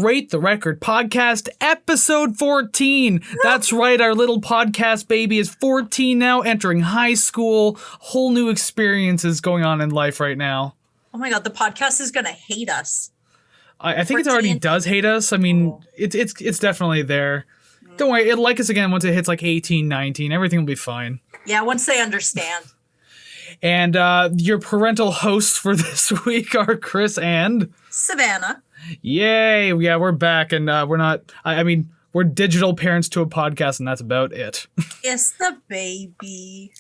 Rate the Record podcast, episode 14. That's right, our little podcast baby is 14 now, entering high school. Whole new experiences going on in life right now. Oh my god, the podcast is gonna hate us. I think it already does hate us. I mean, it's definitely there. Don't worry, it'll like us again once it hits like 18, 19. Everything will be fine. Yeah, once they understand. And your parental hosts for this week are Kris and Savannah. Yay! Yeah, we're back, and we're not. I mean, we're digital parents to a podcast, and that's about it. It's the baby.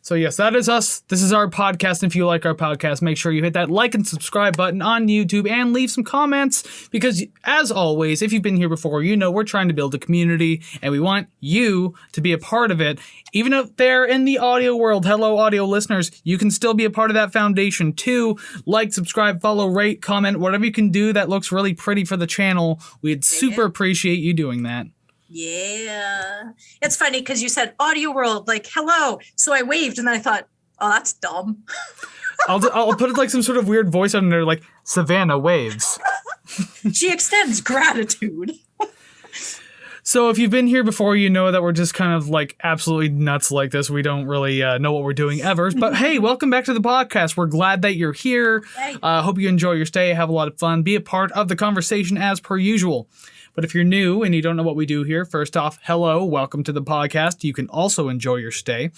So yes, that is us. This is our podcast. And if you like our podcast, make sure you hit that like and subscribe button on YouTube and leave some comments because, as always, if you've been here before, you know we're trying to build a community and we want you to be a part of it. Even out there in the audio world, hello audio listeners, you can still be a part of that foundation too. Like, subscribe, follow, rate, comment, whatever you can do that looks really pretty for the channel. We'd super appreciate you doing that. Yeah. It's funny because you said audio world, like, hello. So I waved and then I thought, oh, that's dumb. I'll put it like some sort of weird voice on there, like, Savannah waves. She extends gratitude. So if you've been here before, you know that we're just kind of like absolutely nuts like this. We don't really know what we're doing ever. But hey, welcome back to the podcast. We're glad that you're here. Hope you enjoy your stay, have a lot of fun, be a part of the conversation as per usual. But if you're new and you don't know what we do here, first off, hello, welcome to the podcast. You can also enjoy your stay.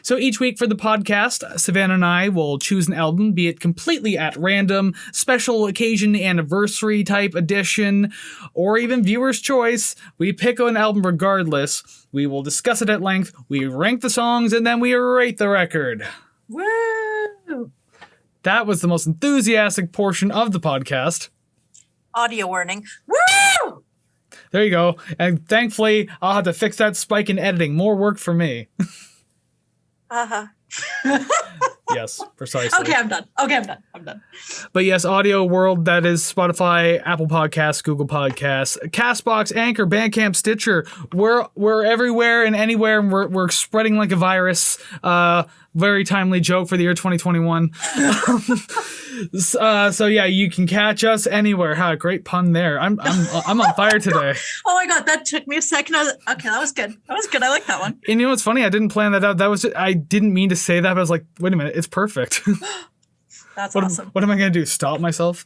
So each week for the podcast, Savannah and I will choose an album, be it completely at random, special occasion, anniversary type edition, or even viewer's choice. We pick an album regardless. We will discuss it at length. We rank the songs, and then we rate the record. Woo! That was the most enthusiastic portion of the podcast. Audio warning. Woo! There you go. And thankfully, I'll have to fix that spike in editing. More work for me. Uh-huh. Yes, precisely. Okay, I'm done. But yes, audio world, that is Spotify, Apple Podcasts, Google Podcasts, CastBox, Anchor, Bandcamp, Stitcher. We're everywhere and anywhere, and we're spreading like a virus. Very timely joke for the year 2021. So yeah, you can catch us anywhere. Ha, great pun there. I'm on fire today. Oh my god, that took me a second. Okay, that was good. I like that one. And you know what's funny? I didn't plan that out. I didn't mean to say that, but I was like, wait a minute, it's perfect. That's awesome. What am I going to do? Stop myself?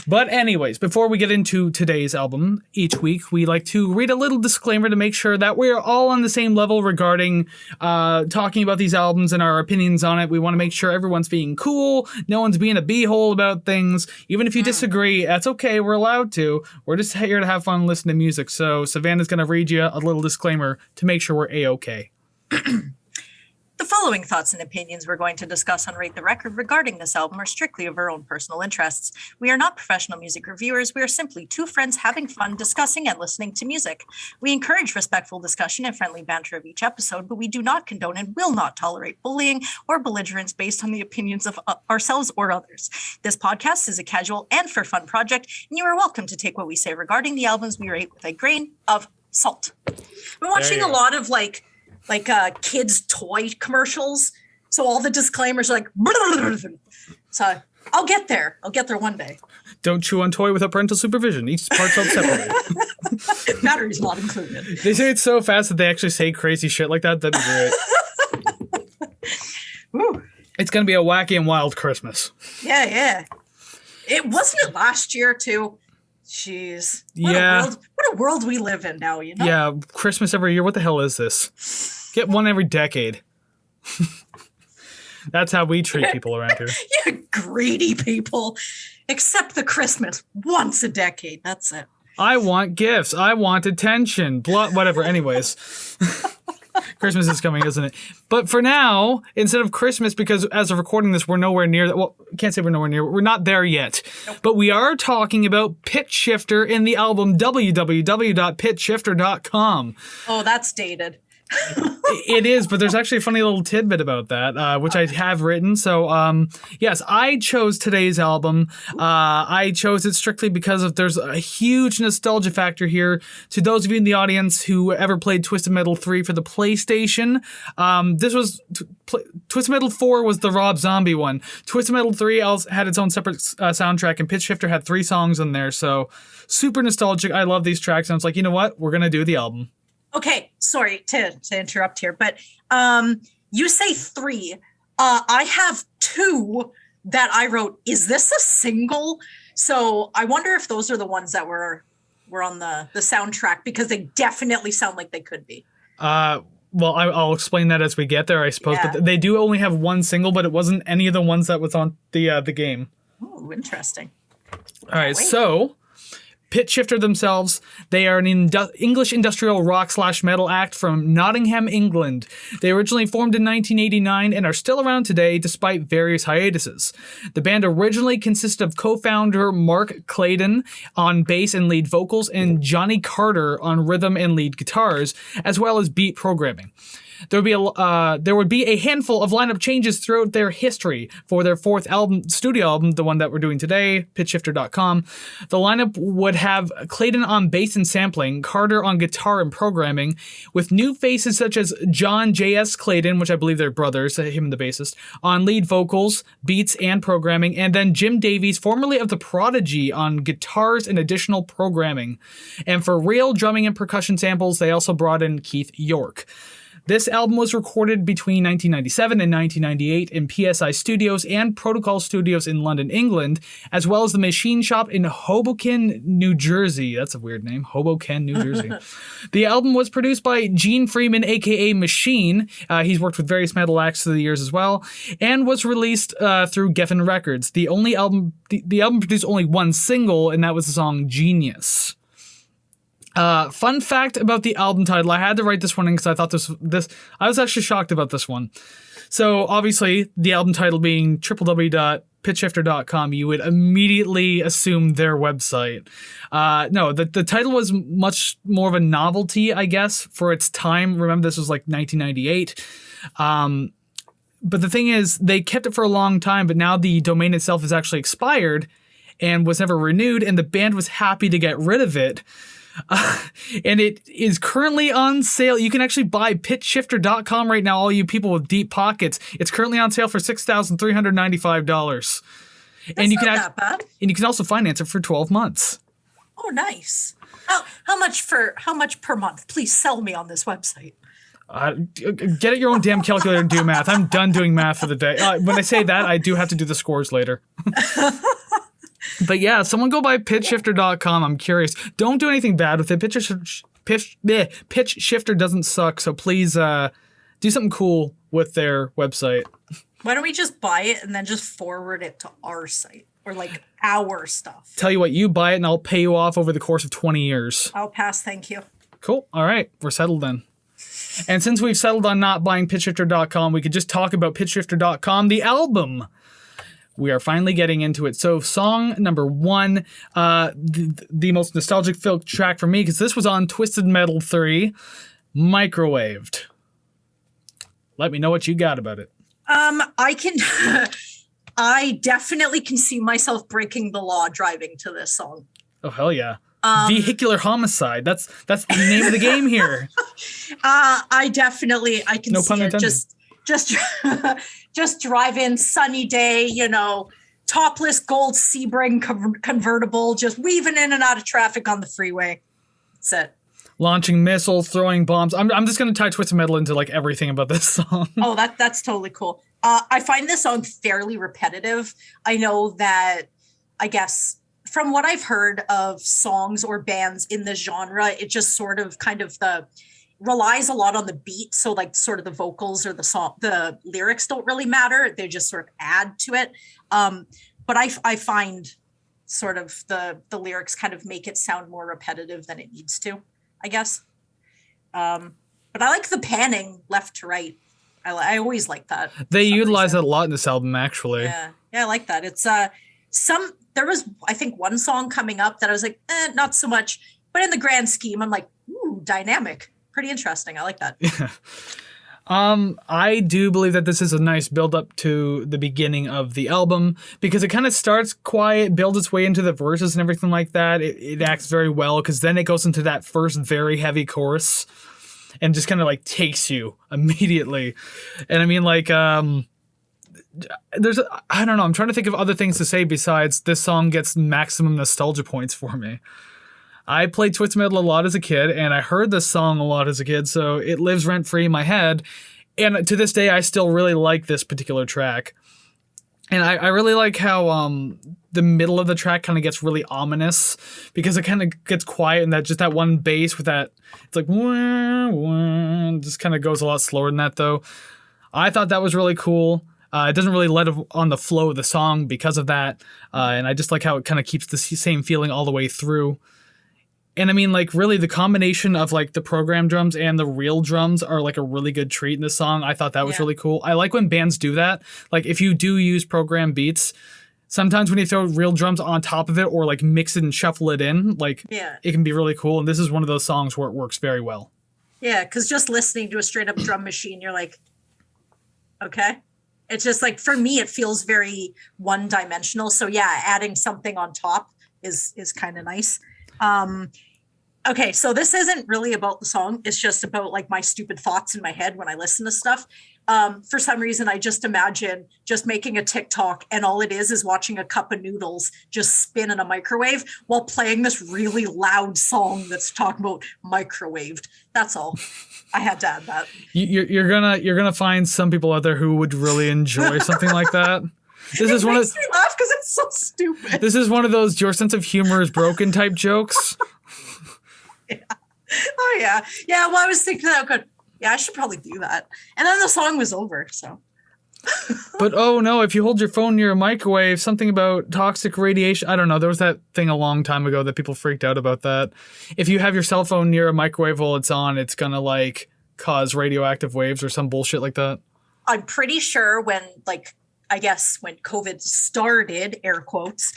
But anyways, before we get into today's album, each week we like to read a little disclaimer to make sure that we're all on the same level regarding talking about these albums and our opinions on it. We want to make sure everyone's being cool. No one's being a beehole about things. Even if you disagree, that's okay. We're allowed to. We're just here to have fun and listen to music. So Savannah's going to read you a little disclaimer to make sure we're A-okay. The following thoughts and opinions we're going to discuss on Rate the Record regarding this album are strictly of our own personal interests. We are not professional music reviewers. We are simply two friends having fun discussing and listening to music. We encourage respectful discussion and friendly banter of each episode, but we do not condone and will not tolerate bullying or belligerence based on the opinions of ourselves or others. This podcast is a casual and for fun project, and you are welcome to take what we say regarding the albums we rate with a grain of salt. We're watching a lot of like kids' toy commercials. So all the disclaimers are like, so I'll get there. I'll get there one day. Don't chew on toy without parental supervision. Each part's sold separately. Batteries not included. They say it so fast that they actually say crazy shit like that. That'd be great. It's going to be a wacky and wild Christmas. Yeah. It wasn't it last year too. Jeez. What a world we live in now, you know? Yeah, Christmas every year. What the hell is this? Get one every decade. That's how we treat people around here. You greedy people. Accept the Christmas once a decade. That's it. I want gifts. I want attention. Whatever. Anyways. Christmas is coming, isn't it? But for now, instead of Christmas, because as of recording this, we're nowhere near that. Well, can't say we're nowhere near. We're not there yet. Nope. But we are talking about Pitchshifter in the album www.pitchshifter.com. Oh, that's dated. It is, but there's actually a funny little tidbit about that, which I have written. So, yes, I chose today's album. I chose it strictly because there's a huge nostalgia factor here. To those of you in the audience who ever played Twisted Metal 3 for the PlayStation, Twisted Metal 4 was the Rob Zombie one. Twisted Metal 3 had its own separate soundtrack, and Pitchshifter had 3 songs in there. So, super nostalgic. I love these tracks, and I was like, you know what? We're going to do the album. Okay, sorry to interrupt here, but you say 3. I have 2 that I wrote. Is this a single? So I wonder if those are the ones that were on the soundtrack, because they definitely sound like they could be. Well, I'll explain that as we get there, I suppose. Yeah. But they do only have 1 single, but it wasn't any of the ones that was on the game. Oh, interesting. All right, so Pitchshifter themselves, they are an English industrial rock / metal act from Nottingham, England. They originally formed in 1989 and are still around today despite various hiatuses. The band originally consisted of co-founder Mark Clayton on bass and lead vocals and Johnny Carter on rhythm and lead guitars, as well as beat programming. There would be a handful of lineup changes throughout their history. For their 4th studio album, the one that we're doing today, Pitchshifter.com, the lineup would have Clayton on bass and sampling, Carter on guitar and programming, with new faces such as John J.S. Clayton, which I believe they're brothers, him and the bassist, on lead vocals, beats, and programming, and then Jim Davies, formerly of The Prodigy, on guitars and additional programming. And for real drumming and percussion samples, they also brought in Keith York. This album was recorded between 1997 and 1998 in PSI Studios and Protocol Studios in London, England, as well as the Machine Shop in Hoboken, New Jersey. That's a weird name, Hoboken, New Jersey. The album was produced by Gene Freeman, aka Machine. He's worked with various metal acts through the years as well, and was released through Geffen Records. The album produced only 1 single, and that was the song Genius. Fun fact about the album title. I had to write this one in because I thought I was actually shocked about this one. So obviously the album title being www.pitchshifter.com, you would immediately assume their website. No, the title was much more of a novelty, I guess, for its time. Remember, this was like 1998. But the thing is, they kept it for a long time, but now the domain itself is actually expired and was never renewed, and the band was happy to get rid of it. And it is currently on sale. You can actually buy pitchshifter.com right now, all you people with deep pockets. It's currently on sale for $6,395. That's not that bad. And you can also finance it for 12 months. Oh, nice. How much per month? Please sell me on this website. Get at your own damn calculator and do math. I'm done doing math for the day. When I say that, I do have to do the scores later. But yeah, someone go buy pitchshifter.com. I'm curious. Don't do anything bad with it. Pitchshifter doesn't suck, so please do something cool with their website. Why don't we just buy it and then just forward it to our site, or like our stuff? Tell you what, you buy it and I'll pay you off over the course of 20 years. I'll pass, thank you. Cool. All right, we're settled then. And since we've settled on not buying pitchshifter.com, we could just talk about pitchshifter.com, the album. We are finally getting into it. So song number 1, the most nostalgic filled track for me, because this was on Twisted Metal 3, Microwaved. Let me know what you got about it. I definitely can see myself breaking the law driving to this song. Oh, hell yeah. Vehicular homicide. That's the name of the game here. I can no see pun it. intended. Just drive in, sunny day, topless gold Sebring convertible, just weaving in and out of traffic on the freeway. That's it. Launching missiles, throwing bombs. I'm just going to tie Twisted Metal into like everything about this song. Oh, that's totally cool. I find this song fairly repetitive. I know that, I guess, from what I've heard of songs or bands in the genre, it just sort of kind of relies a lot on the beat. So like sort of the vocals or the lyrics don't really matter. They just sort of add to it. But I find sort of the lyrics kind of make it sound more repetitive than it needs to, I guess. But I like the panning left to right. I always like that. They utilize that a lot in this album, actually. Yeah, I like that. It's there was, I think, one song coming up that I was like, not so much. But in the grand scheme, I'm like, ooh, dynamic. pretty interesting. I like that. I do believe that this is a nice build up to the beginning of the album because it kind of starts quiet, builds its way into the verses and everything like that. It acts very well because then it goes into that first very heavy chorus and just kind of like takes you immediately. And I mean, like, I don't know, I'm trying to think of other things to say besides this song gets maximum nostalgia points for me. I played Twisted Metal a lot as a kid, and I heard this song a lot as a kid, so it lives rent-free in my head. And to this day, I still really like this particular track. And I really like how the middle of the track kind of gets really ominous, because it kind of gets quiet, and that one bass with that, it's like, wah, wah, just kind of goes a lot slower than that, though. I thought that was really cool. It doesn't really let on the flow of the song because of that, and I just like how it kind of keeps the same feeling all the way through. And I mean, like, really, the combination of, like, the program drums and the real drums are, like, a really good treat in this song. I thought that was really cool. I like when bands do that. Like, if you do use program beats, sometimes when you throw real drums on top of it or, like, mix it and shuffle it in, like, it can be really cool. And this is one of those songs where it works very well. Yeah, because just listening to a straight-up drum machine, you're like, okay. It's just, like, for me, it feels very one-dimensional. So, yeah, adding something on top is kind of nice. Okay, so this isn't really about the song. It's just about like my stupid thoughts in my head when I listen to stuff. For some reason, I just imagine just making a TikTok and all it is watching a cup of noodles just spin in a microwave while playing this really loud song that's talking about microwaved. That's all. I had to add that. You're gonna find some people out there who would really enjoy something like that. This is makes me laugh because it's so stupid. This is one of those your sense of humor is broken type jokes. Yeah. Oh yeah. Yeah. Well, I was thinking that good. Yeah, I should probably do that. And then the song was over. So. But oh no, if you hold your phone near a microwave, something about toxic radiation. I don't know. There was that thing a long time ago that people freaked out about that. If you have your cell phone near a microwave while it's on, it's gonna like cause radioactive waves or some bullshit like that. I'm pretty sure when I guess when COVID started, air quotes,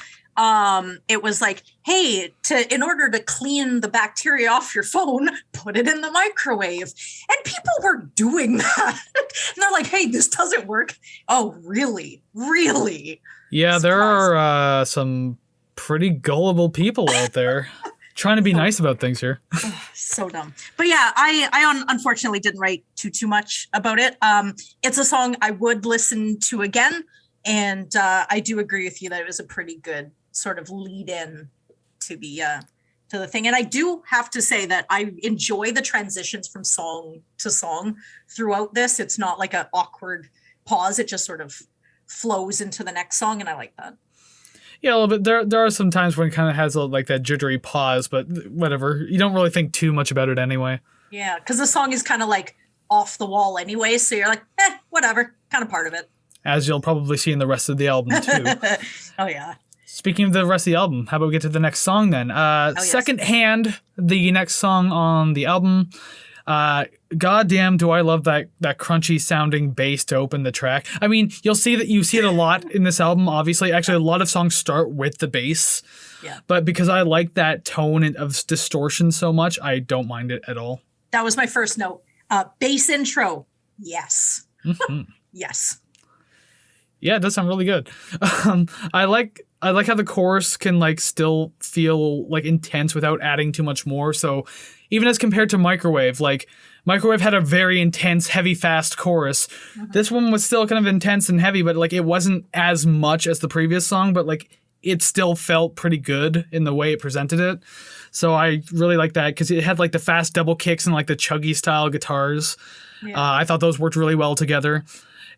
it was like, hey, in order to clean the bacteria off your phone, put it in the microwave. And people were doing that. And they're like, hey, this doesn't work. Oh, really? Really? Yeah, there are some pretty gullible people out there trying to be nice about things here. So dumb. But yeah, I unfortunately didn't write too much about it. It's a song I would listen to again. And I do agree with you that it was a pretty good sort of lead in to the thing. And I do have to say that I enjoy the transitions from song to song throughout this. It's not like an awkward pause. It just sort of flows into the next song. And I like that. Yeah, a little bit. There are some times when it kind of has like that jittery pause, but whatever. You don't really think too much about it anyway. Yeah, because the song is kind of like off the wall anyway. So you're like, whatever, kind of part of it. As you'll probably see in the rest of the album too. Oh, yeah. Speaking of the rest of the album, how about we get to the next song then? Yes. Second Hand, the next song on the album. Goddamn, do I love that crunchy sounding bass to open the track. I mean, you see it a lot in this album, obviously. Actually, a lot of songs start with the bass. Yeah. But because I like that tone of distortion so much, I don't mind it at all. That was my first note. Bass intro. Yes. Mm-hmm. Yes. Yeah, it does sound really good. I like how the chorus can like still feel like intense without adding too much more. So even as compared to Microwave, like Microwave had a very intense, heavy, fast chorus. Mm-hmm. This one was still kind of intense and heavy, but like it wasn't as much as the previous song, but like it still felt pretty good in the way it presented it. So I really like that because it had like the fast double kicks and like the chuggy style guitars. Yeah. I thought those worked really well together.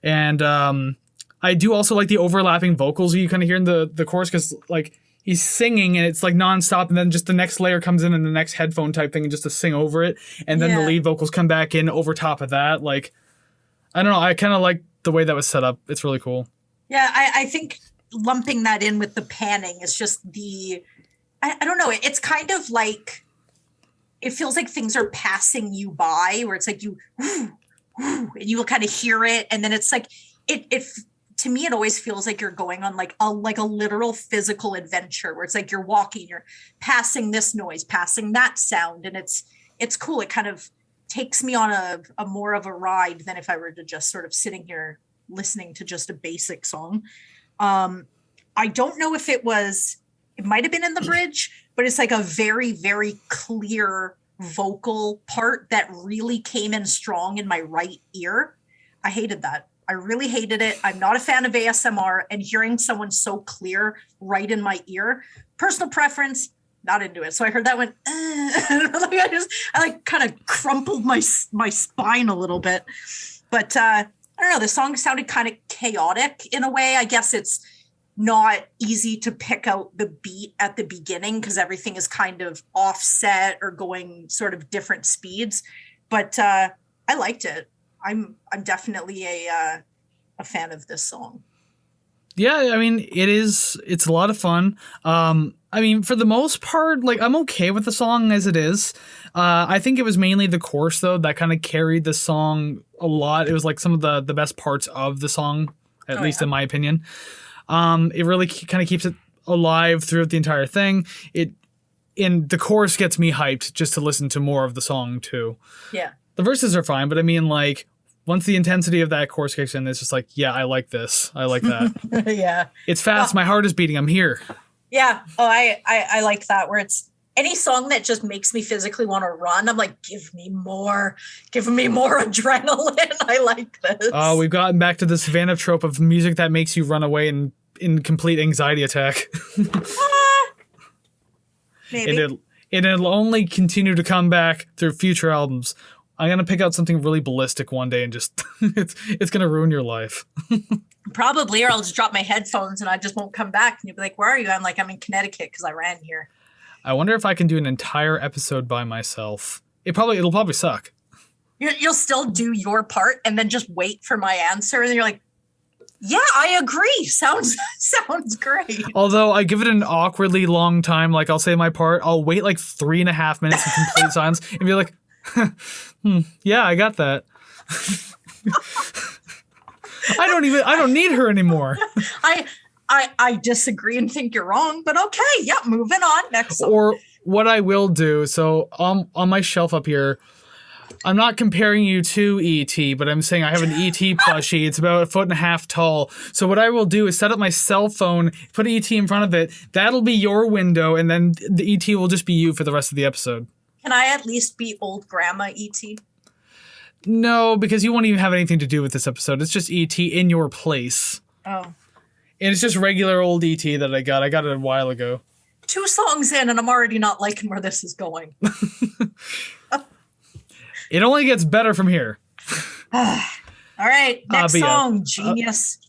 And I do also like the overlapping vocals you kind of hear in the chorus because like he's singing and it's like nonstop and then just the next layer comes in and the next headphone type thing and just to sing over it. And then the lead vocals come back in over top of that. Like, I don't know. I kind of like the way that was set up. It's really cool. Yeah, I think lumping that in with the panning is just I don't know. It's kind of like, it feels like things are passing you by where it's like you, and you will kind of hear it. And then it's like, it to me, it always feels like you're going on like a literal physical adventure where it's like you're walking, you're passing this noise, passing that sound. And it's cool. It kind of takes me on a more of a ride than if I were to just sort of sitting here listening to just a basic song. I don't know if it might have been in the bridge, but it's like a very, very clear vocal part that really came in strong in my right ear. I hated that. I really hated it. I'm not a fan of ASMR, and hearing someone so clear right in my ear, personal preference, not into it. So I heard that one. I kind of crumpled my spine a little bit. But I don't know. The song sounded kind of chaotic in a way. I guess it's not easy to pick out the beat at the beginning because everything is kind of offset or going sort of different speeds. But I liked it. I'm definitely a fan of this song. Yeah, I mean, it's a lot of fun. I mean, for the most part, like, I'm okay with the song as it is. I think it was mainly the chorus, though, that kind of carried the song a lot. It was like some of the best parts of the song, at least in my opinion. It really kind of keeps it alive throughout the entire thing. And the chorus gets me hyped just to listen to more of the song, too. Yeah. The verses are fine, but I mean, like, once the intensity of that chorus kicks in, it's just like, yeah, I like this. I like that. Yeah. It's fast. My heart is beating. I'm here. Yeah. Oh, I like that, where it's any song that just makes me physically want to run. I'm like, give me more adrenaline. I like this. Oh, we've gotten back to the Savannah trope of music that makes you run away in complete anxiety attack. Maybe. And it'll only continue to come back through future albums. I'm going to pick out something really ballistic one day and just, it's going to ruin your life. Probably, or I'll just drop my headphones and I just won't come back. And you'll be like, where are you? I'm like, I'm in Connecticut because I ran here. I wonder if I can do an entire episode by myself. It'll probably suck. You'll still do your part and then just wait for my answer. And then you're like, yeah, I agree. Sounds great. Although I give it an awkwardly long time, like I'll say my part, I'll wait like 3.5 minutes in complete silence and be like, yeah, I got that. I don't need her anymore. I disagree and think you're wrong, but okay, yeah, moving on. Next song. Or what I will do, so on my shelf up here, I'm not comparing you to E.T., but I'm saying I have an E.T. plushie. It's about 1.5 feet tall. So what I will do is set up my cell phone, put E.T. in front of it. That'll be your window, and then the E.T. will just be you for the rest of the episode. Can I at least be old grandma E.T.? No, because you won't even have anything to do with this episode. It's just E.T. in your place. Oh. And it's just regular old E.T. that I got. I got it a while ago. 2 songs in, and I'm already not liking where this is going. It only gets better from here. All right, next song, genius.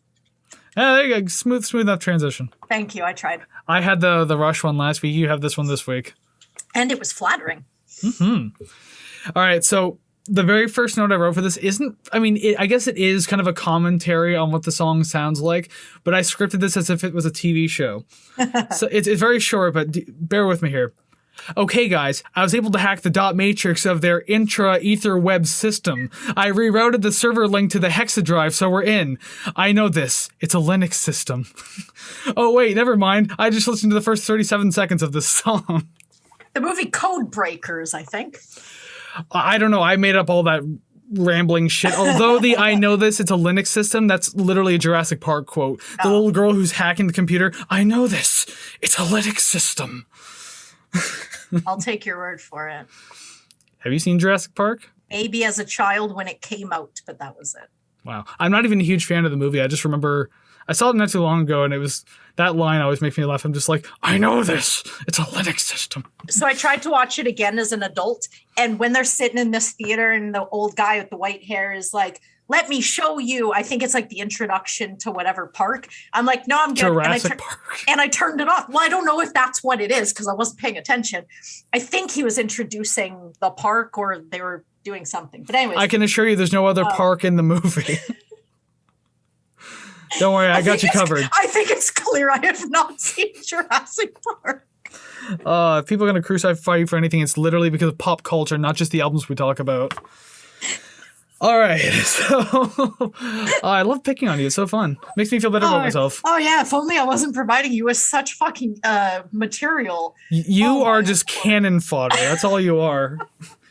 There you go. Smooth enough transition. Thank you, I tried. I had the Rush one last week. You have this one this week. And it was flattering. Mm-hmm. All right, so the very first note I wrote for this isn't, I mean, I guess it is kind of a commentary on what the song sounds like, but I scripted this as if it was a TV show. So it's very short, but bear with me here. Okay, guys, I was able to hack the dot matrix of their intra-ether web system. I rerouted the server link to the hexa drive, so we're in. I know this. It's a Linux system. Oh, wait, never mind. I just listened to the first 37 seconds of this song. The movie Code Breakers, I think. I don't know. I made up all that rambling shit. Although I know this, it's a Linux system. That's literally a Jurassic Park quote. The little girl who's hacking the computer. I know this. It's a Linux system. I'll take your word for it. Have you seen Jurassic Park? Maybe as a child when it came out, but that was it. Wow. I'm not even a huge fan of the movie. I just remember I saw it not too long ago, and it was that line always makes me laugh. I'm just like, I know this. It's a Linux system. So I tried to watch it again as an adult, and when they're sitting in this theater and the old guy with the white hair is like, let me show you. I think it's like the introduction to whatever park. I'm like, no, I'm good. Jurassic Park. And I turned it off. Well, I don't know if that's what it is because I wasn't paying attention. I think he was introducing the park or they were doing something. But anyways. I can assure you there's no other park in the movie. Don't worry, I got you covered. I think it's clear I have not seen Jurassic Park. If people are going to crucify you for anything, it's literally because of pop culture, not just the albums we talk about. All right, so I love picking on you. It's so fun. Makes me feel better about myself. Oh, yeah, if only I wasn't providing you with such fucking material. You are just cannon fodder. That's all you are.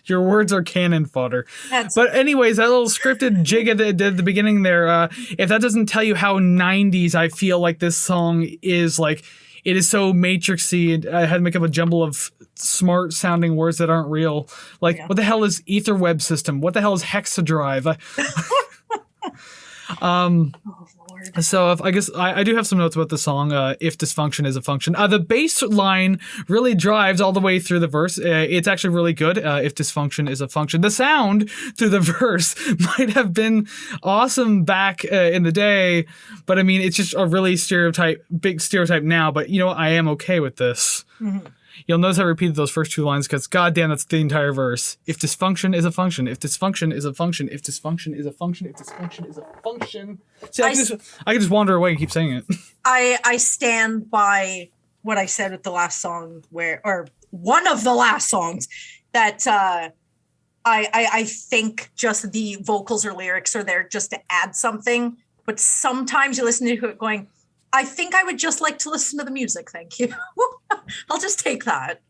Your words are cannon fodder. That's But anyways, that little scripted jig at the beginning there, if that doesn't tell you how 90s I feel like this song is, like, it is so matrixy, and I had to make up a jumble of smart sounding words that aren't real. Like, what the hell is ether web system? What the hell is hexadrive? oh Lord. So I guess I do have some notes about the song. If dysfunction is a function, the bass line really drives all the way through the verse. It's actually really good. If dysfunction is a function, the sound through the verse might have been awesome back in the day, but I mean it's just a really big stereotype now. But you know what? I am okay with this. Mm-hmm. You'll notice I repeated those first two lines because, goddamn, that's the entire verse. If dysfunction is a function, if dysfunction is a function, if dysfunction is a function, if dysfunction is a function. See, I can just wander away and keep saying it. I stand by what I said with the last song, or one of the last songs, that I think just the vocals or lyrics are there just to add something. But sometimes you listen to it going, I think I would just like to listen to the music. Thank you. I'll just take that.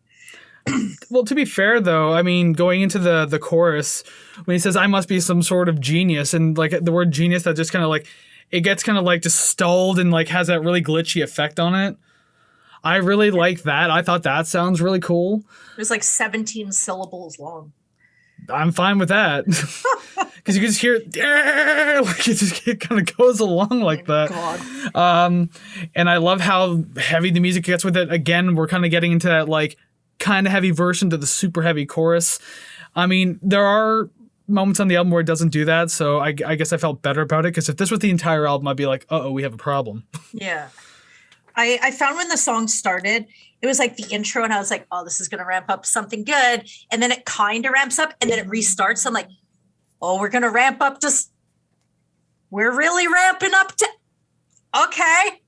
Well, to be fair, though, I mean, going into the chorus, when he says, I must be some sort of genius, and like the word genius, that just kind of like, it gets kind of like just stalled and like has that really glitchy effect on it. I really like that. I thought that sounds really cool. It was like 17 syllables long. I'm fine with that. Because you can just hear it, like it kind of goes along like that. God. And I love how heavy the music gets with it. Again, we're kind of getting into that like kind of heavy version to the super heavy chorus. I mean, there are moments on the album where it doesn't do that, so I guess I felt better about it, because if this was the entire album, I'd be like, uh-oh, we have a problem. Yeah. I found when the song started, it was like the intro, and I was like, oh, this is going to ramp up something good. And then it kind of ramps up, and then it restarts. I'm like, oh, we're going to ramp up to... We're really ramping up to... Okay.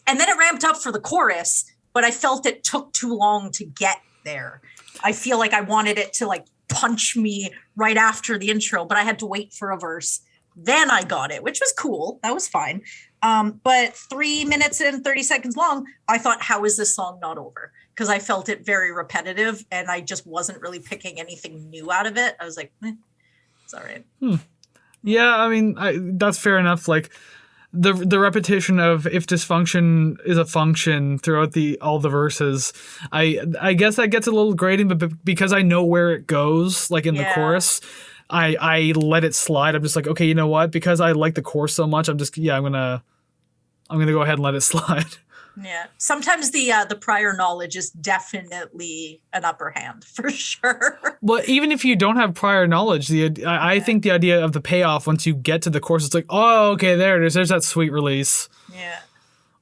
And then it ramped up for the chorus, but I felt it took too long to get there. I feel like I wanted it to like punch me right after the intro, but I had to wait for a verse. Then I got it, which was cool. That was fine. But 3 minutes and 30 seconds long, I thought, how is this song not over? Because I felt it very repetitive, and I just wasn't really picking anything new out of it. I was like, it's all right. Yeah, I mean, that's fair enough. Like, the repetition of if dysfunction is a function throughout all the verses, I guess that gets a little grating, but because I know where it goes, like in the chorus, I let it slide. I'm just like, okay, you know what? Because I like the chorus so much, I'm gonna go ahead and let it slide. Yeah. Sometimes the prior knowledge is definitely an upper hand, for sure. Well, even if you don't have prior knowledge, I think the idea of the payoff once you get to the chorus, it's like, oh, okay, there it is. There's that sweet release. Yeah.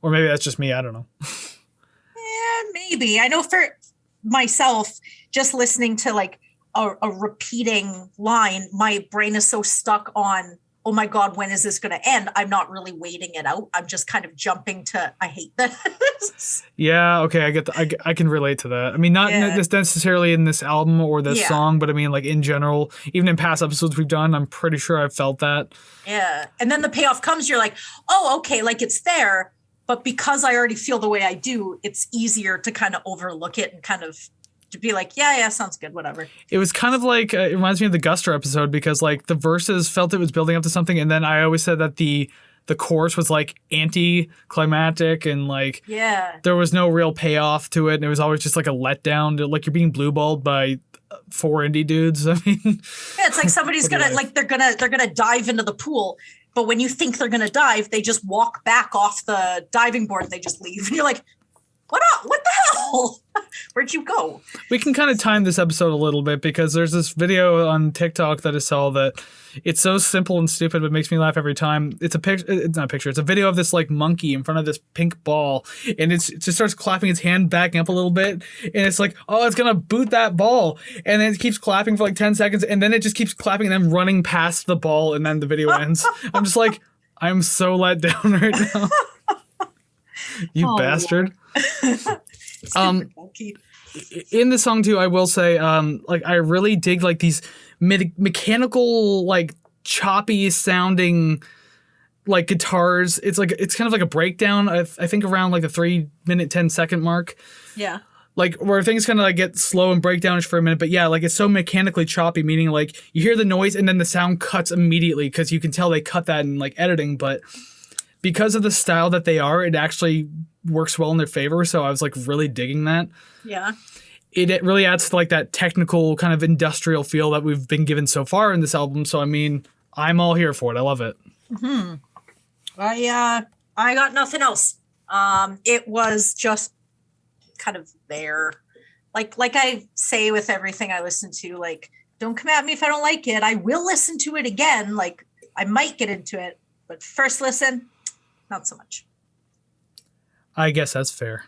Or maybe that's just me. I don't know. Yeah, maybe. I know for myself, just listening to like a repeating line, my brain is so stuck on, oh my God, when is this going to end? I'm not really waiting it out. I'm just kind of jumping to, I hate this. Yeah, okay, I can relate to that. I mean, not necessarily in this album or this song, but I mean, like in general, even in past episodes we've done, I'm pretty sure I've felt that. Yeah, and then the payoff comes, you're like, oh, okay, like it's there, but because I already feel the way I do, it's easier to kind of overlook it and kind of to be like, yeah, sounds good, whatever. It was kind of like, it reminds me of the Guster episode, because like the verses felt it was building up to something, and then I always said that the chorus was like anti-climactic, and like there was no real payoff to it, and it was always just like a letdown, like you're being blue-balled by 4 indie dudes. I mean, yeah, it's like somebody's gonna like they're gonna dive into the pool, but when you think they're gonna dive, they just walk back off the diving board and they just leave, and you're like, what the hell? Where'd you go? We can kind of time this episode a little bit, because there's this video on TikTok that I saw that it's so simple and stupid, but it makes me laugh every time. It's a picture. It's not a picture. It's a video of this like monkey in front of this pink ball, and it just starts clapping its hand backing up a little bit, and it's like, oh, it's gonna boot that ball, and then it keeps clapping for like 10 seconds, and then it just keeps clapping and then running past the ball, and then the video ends. I'm just like, I'm so let down right now. You bastard. In the song too, I will say, like I really dig like these mechanical, like choppy sounding like guitars. It's kind of like a breakdown. I think around like the 3 minute 10 second mark. Yeah. like where things kind of like get slow and breakdownish for a minute, but yeah, like it's so mechanically choppy, meaning like you hear the noise and then the sound cuts immediately because you can tell they cut that in like editing, but because of the style that they are, it actually works well in their favor. So I was like really digging that. Yeah. It really adds to like that technical kind of industrial feel that we've been given so far in this album. So I mean, I'm all here for it. I love it. I got nothing else. It was just kind of there. Like I say with everything I listen to, like, don't come at me if I don't like it. I will listen to it again. Like, I might get into it, but first listen, not so much. I guess that's fair.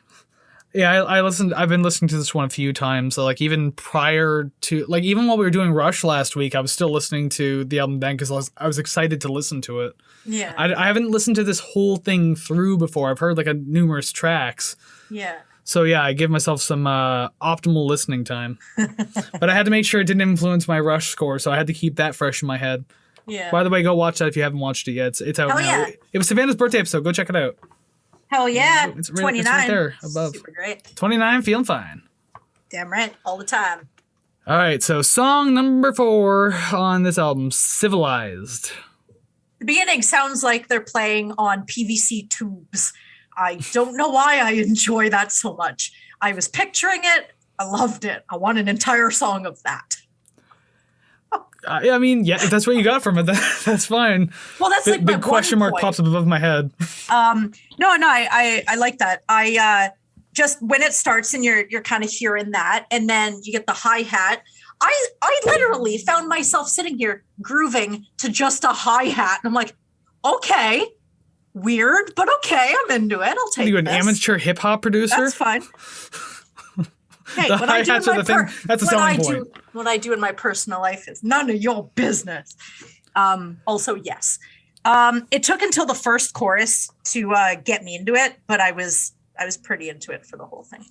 Yeah, I've been listening to this one a few times. So like even prior to, like even while we were doing Rush last week, I was still listening to the album then because I was excited to listen to it. Yeah. I haven't listened to this whole thing through before. I've heard like numerous tracks. Yeah. So yeah, I give myself some optimal listening time. But I had to make sure it didn't influence my Rush score, so I had to keep that fresh in my head. Yeah. By the way, go watch that if you haven't watched it yet. It's out Hell now. yeah. It was Savannah's birthday episode. Go check it out. Hell yeah. It's 29. It's right there above. Super great. 29, feeling fine. Damn right. All the time. All right, so song number 4 on this album, Civilized. The beginning sounds like they're playing on PVC tubes. I don't know why I enjoy that so much. I was picturing it. I loved it. I want an entire song of that. I mean, yeah, if that's what you got from it, that's fine. Well, that's like my big question mark point. pops up above my head. No, I like that. I just when it starts and you're kind of hearing that, and then you get the hi-hat. I literally found myself sitting here grooving to just a hi-hat, and I'm like, okay, weird, but okay, I'm into it. I'll take. Are you an this. amateur hip hop producer? That's fine. Hey, The what I do in hi-hats are my the thing. That's a selling point. What I do in my personal life is none of your business. Also, yes. It took until the first chorus to get me into it, but I was pretty into it for the whole thing.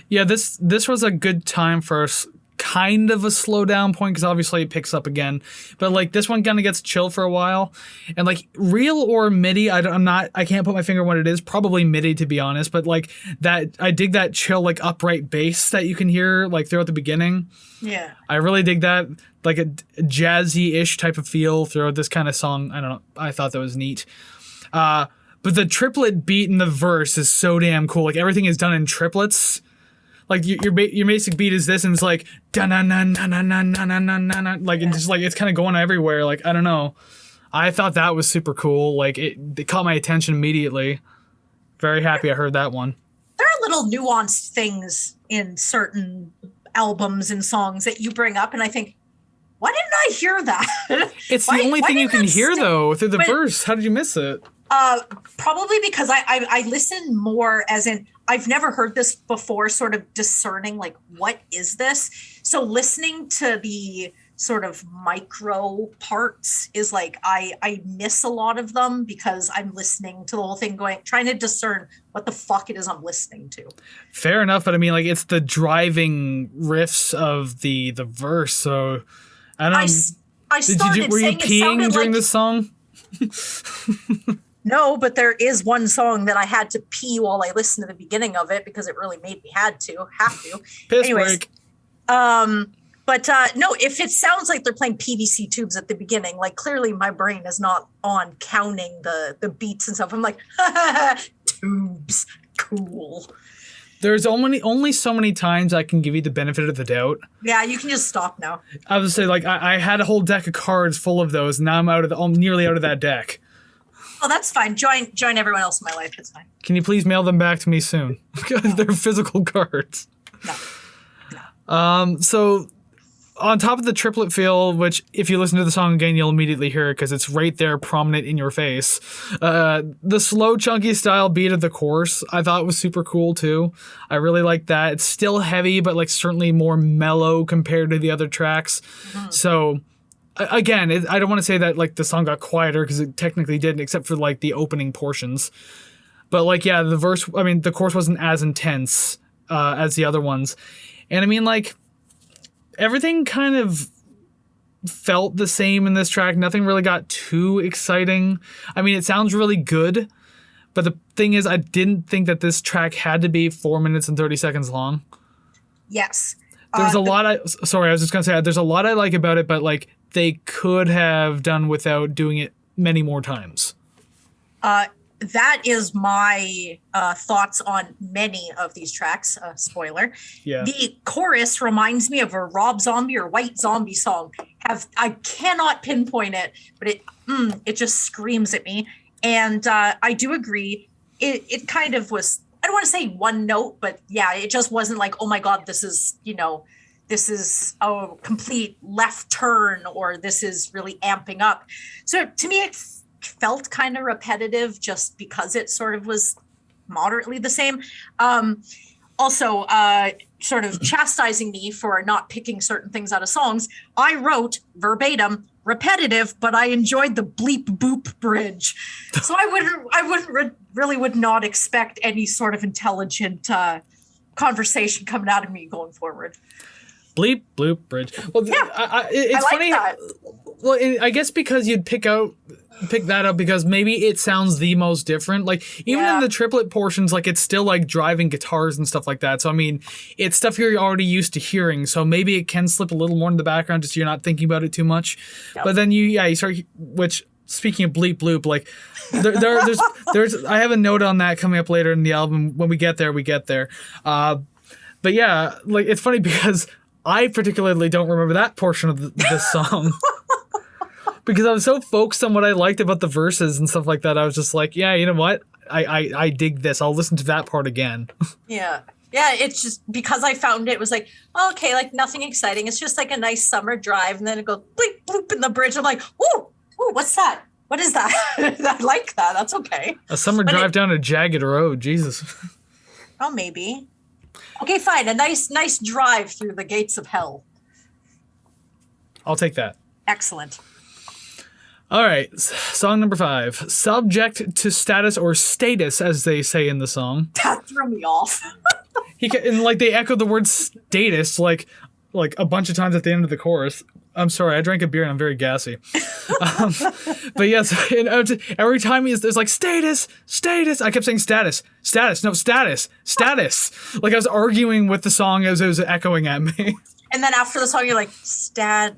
Yeah, this was a good time for kind of a slow down point because obviously it picks up again, but like this one kind of gets chill for a while, and like real or MIDI, I can't put my finger on what it is. Probably MIDI to be honest, but like that I dig that chill like upright bass that you can hear like throughout the beginning. Yeah, I really dig that, like a jazzy-ish type of feel throughout this kind of song. I don't know. I thought that was neat. But the triplet beat in the verse is so damn cool. Like everything is done in triplets. Like your basic beat is this, and it's like da na na na na na na na na na, like and just like it's kind of going everywhere. Like I don't know. I thought that was super cool. Like it caught my attention immediately. Very happy I heard that one. there are little nuanced things in certain albums and songs that you bring up, and I think, why didn't I hear that? It's the only thing you can hear though through the verse. How did you miss it? Probably because I listen more as in I've never heard this before, sort of discerning like what is this? So listening to the sort of micro parts is like I miss a lot of them because I'm listening to the whole thing trying to discern what the fuck it is I'm listening to. Fair enough, but I mean like it's the driving riffs of the verse, so I don't know. Were you peeing during this song? No, but there is one song that I had to pee while I listened to the beginning of it because it really made me have to. Piss Anyways, break. But no, if it sounds like they're playing PVC tubes at the beginning, like clearly my brain is not on counting the beats and stuff. I'm like, tubes, cool. There's only so many times I can give you the benefit of the doubt. Yeah, you can just stop now. I would say like I had a whole deck of cards full of those. And now I'm nearly out of that deck. Oh, that's fine. Join everyone else in my life. It's fine. Can you please mail them back to me soon? Because they're physical cards. No. So on top of the triplet feel, which if you listen to the song again, you'll immediately hear it because it's right there prominent in your face. The slow, chunky style beat of the chorus, I thought was super cool too. I really like that. It's still heavy, but like certainly more mellow compared to the other tracks. Mm-hmm. So again, I don't want to say that like the song got quieter because it technically didn't, except for like the opening portions. But like, yeah, the chorus wasn't as intense as the other ones. And I mean, like, everything kind of felt the same in this track. Nothing really got too exciting. I mean, it sounds really good, But the thing is, I didn't think that this track had to be 4 minutes and 30 seconds long. Yes. There's a lot I was just gonna say there's a lot I like about it, but like they could have done without doing it many more times. That is my thoughts on many of these tracks. Spoiler. Yeah. The chorus reminds me of a Rob Zombie or White Zombie song. I cannot pinpoint it, but it just screams at me. And I do agree. It kind of was, I don't want to say one note, but yeah, it just wasn't like, oh my God, this is a complete left turn, or this is really amping up. So to me, it felt kind of repetitive just because it sort of was moderately the same. Also, sort of chastising me for not picking certain things out of songs, I wrote verbatim, repetitive, but I enjoyed the bleep boop bridge. So I would not expect any sort of intelligent conversation coming out of me going forward. Bleep bloop bridge. Well, yeah, it's like funny. That. Well, I guess because you'd pick that up because maybe it sounds the most different. Like even in the triplet portions, like it's still like driving guitars and stuff like that. So I mean, it's stuff you're already used to hearing. So maybe it can slip a little more in the background just so you're not thinking about it too much. Yep. But then you start. Which speaking of bleep bloop, like there's I have a note on that coming up later in the album. When we get there, we get there. But yeah, like it's funny because I particularly don't remember that portion of this song. Because I was so focused on what I liked about the verses and stuff like that. I was just like, yeah, you know what? I dig this. I'll listen to that part again. Yeah. Yeah, it's just because I found it was like, oh, okay, like nothing exciting. It's just like a nice summer drive. And then it goes bleep, bloop in the bridge. I'm like, ooh, what's that? What is that? I like that. That's okay. A summer drive down a jagged road. Jesus. Oh, maybe. Okay, fine. A nice drive through the gates of hell. I'll take that. Excellent. All right, song number 5. Subject to status or status, as they say in the song. That threw me off. And like they echo the word status like a bunch of times at the end of the chorus. I'm sorry, I drank a beer and I'm very gassy. But yes, every time there's like status. I kept saying status. No, status. Like I was arguing with the song as it was echoing at me. And then after the song, you're like, Man,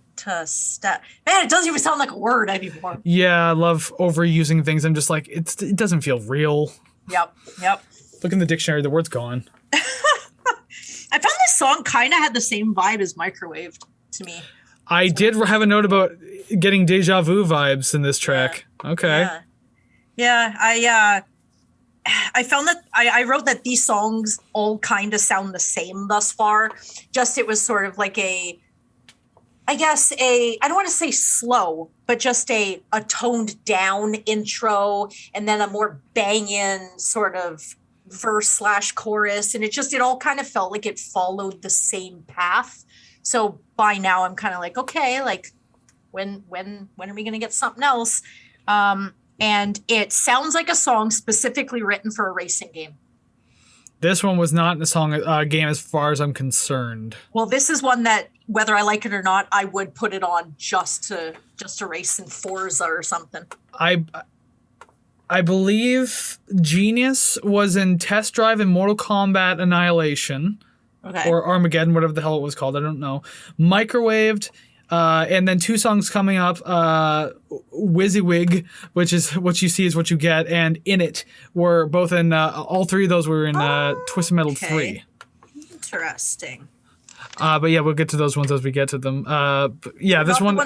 it doesn't even sound like a word anymore. Yeah, I love overusing things. I'm just like, it doesn't feel real. Yep. Look in the dictionary, the word's gone. I found this song kind of had the same vibe as Microwaved to me. I did have a note about getting deja vu vibes in this track. Yeah. Okay. Yeah, I found that I wrote that these songs all kind of sound the same thus far. Just it was sort of like I don't want to say slow, but just a toned down intro and then a more banging sort of verse / chorus. And it all kind of felt like it followed the same path. So by now I'm kind of like, okay, like when are we going to get something else? And it sounds like a song specifically written for a racing game. This one was not a song game as far as I'm concerned. Well, this is one that, whether I like it or not, I would put it on just to race in Forza or something. I believe Genius was in Test Drive and Mortal Kombat Annihilation. Okay. Or Armageddon, whatever the hell it was called. I don't know. Microwaved. And then 2 songs coming up, WYSIWYG, which is what you see is what you get, and In It were both in, all 3 of those were in Twisted Metal 3. Interesting. But yeah, we'll get to those ones as we get to them. But yeah, this one,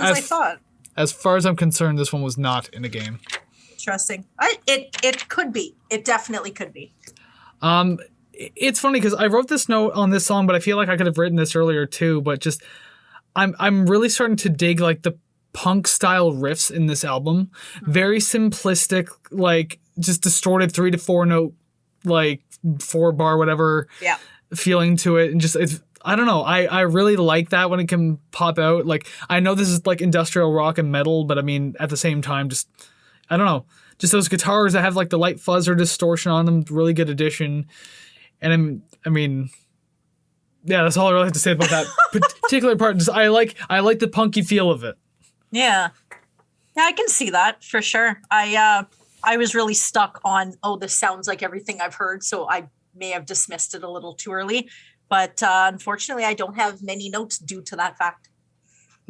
as far as I'm concerned, this one was not in a game. Interesting. It could be. It definitely could be. It's funny because I wrote this note on this song, but I feel like I could have written this earlier too, but just... I'm really starting to dig like the punk style riffs in this album. Mm-hmm. Very simplistic, like just distorted 3 to 4 note, like 4 bar, whatever feeling to it. And just, I don't know. I really like that when it can pop out. Like, I know this is like industrial rock and metal, but I mean, at the same time, just, I don't know. Just those guitars that have like the light fuzz or distortion on them, really good addition. And yeah, that's all I really have to say about that particular part. Just I like the punky feel of it. Yeah, I can see that for sure. I I was really stuck on, oh, this sounds like everything I've heard, so I may have dismissed it a little too early. But unfortunately, I don't have many notes due to that fact.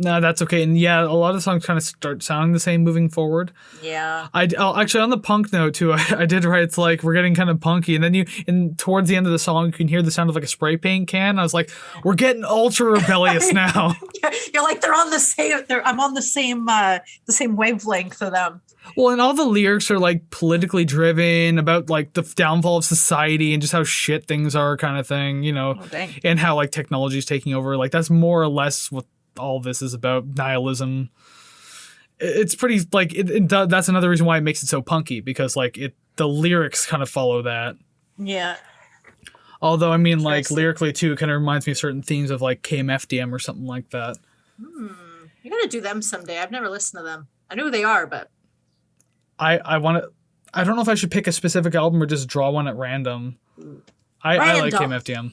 No, that's okay. And yeah, a lot of songs kind of start sounding the same moving forward. Yeah. Actually, on the punk note too, I did write, it's like, we're getting kind of punky. And then towards the end of the song, you can hear the sound of like a spray paint can. I was like, we're getting ultra rebellious now. You're like, I'm on the same wavelength of them. Well, and all the lyrics are like politically driven about like the downfall of society and just how shit things are, kind of thing, and how like technology is taking over. Like, that's more or less what all this is about, nihilism. It's pretty like that's another reason why it makes it so punky, because like the lyrics kind of follow that. Yeah. Although, I mean, like, lyrically too, it kind of reminds me of certain themes of like KMFDM or something like that. You gotta do them someday. I've never listened to them. I know who they are, but I want to. I don't know if I should pick a specific album or just draw one at random. I like KMFDM.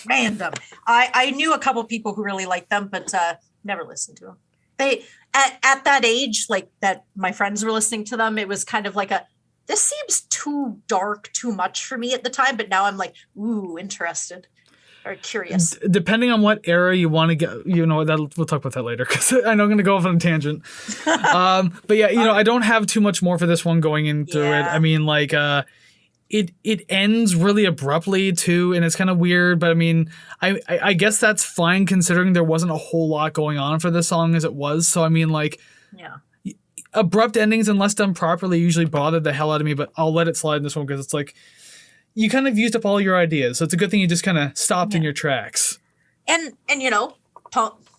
Random. I knew a couple people who really liked them, but never listened to them. They at that age, like that, my friends were listening to them. It was kind of like this seems too dark, too much for me at the time. But now I'm like, ooh, interested or curious. Depending on what era you want to get, we'll talk about that later, because I know I'm going to go off on a tangent. But yeah, I don't have too much more for this one going into it. I mean, like, it ends really abruptly too, and it's kind of weird, but I mean, I guess that's fine considering there wasn't a whole lot going on for this song as it was. So I mean, like, abrupt endings, unless done properly, usually bother the hell out of me, but I'll let it slide in this one, because it's like, you kind of used up all your ideas, so it's a good thing you just kind of stopped in your tracks. And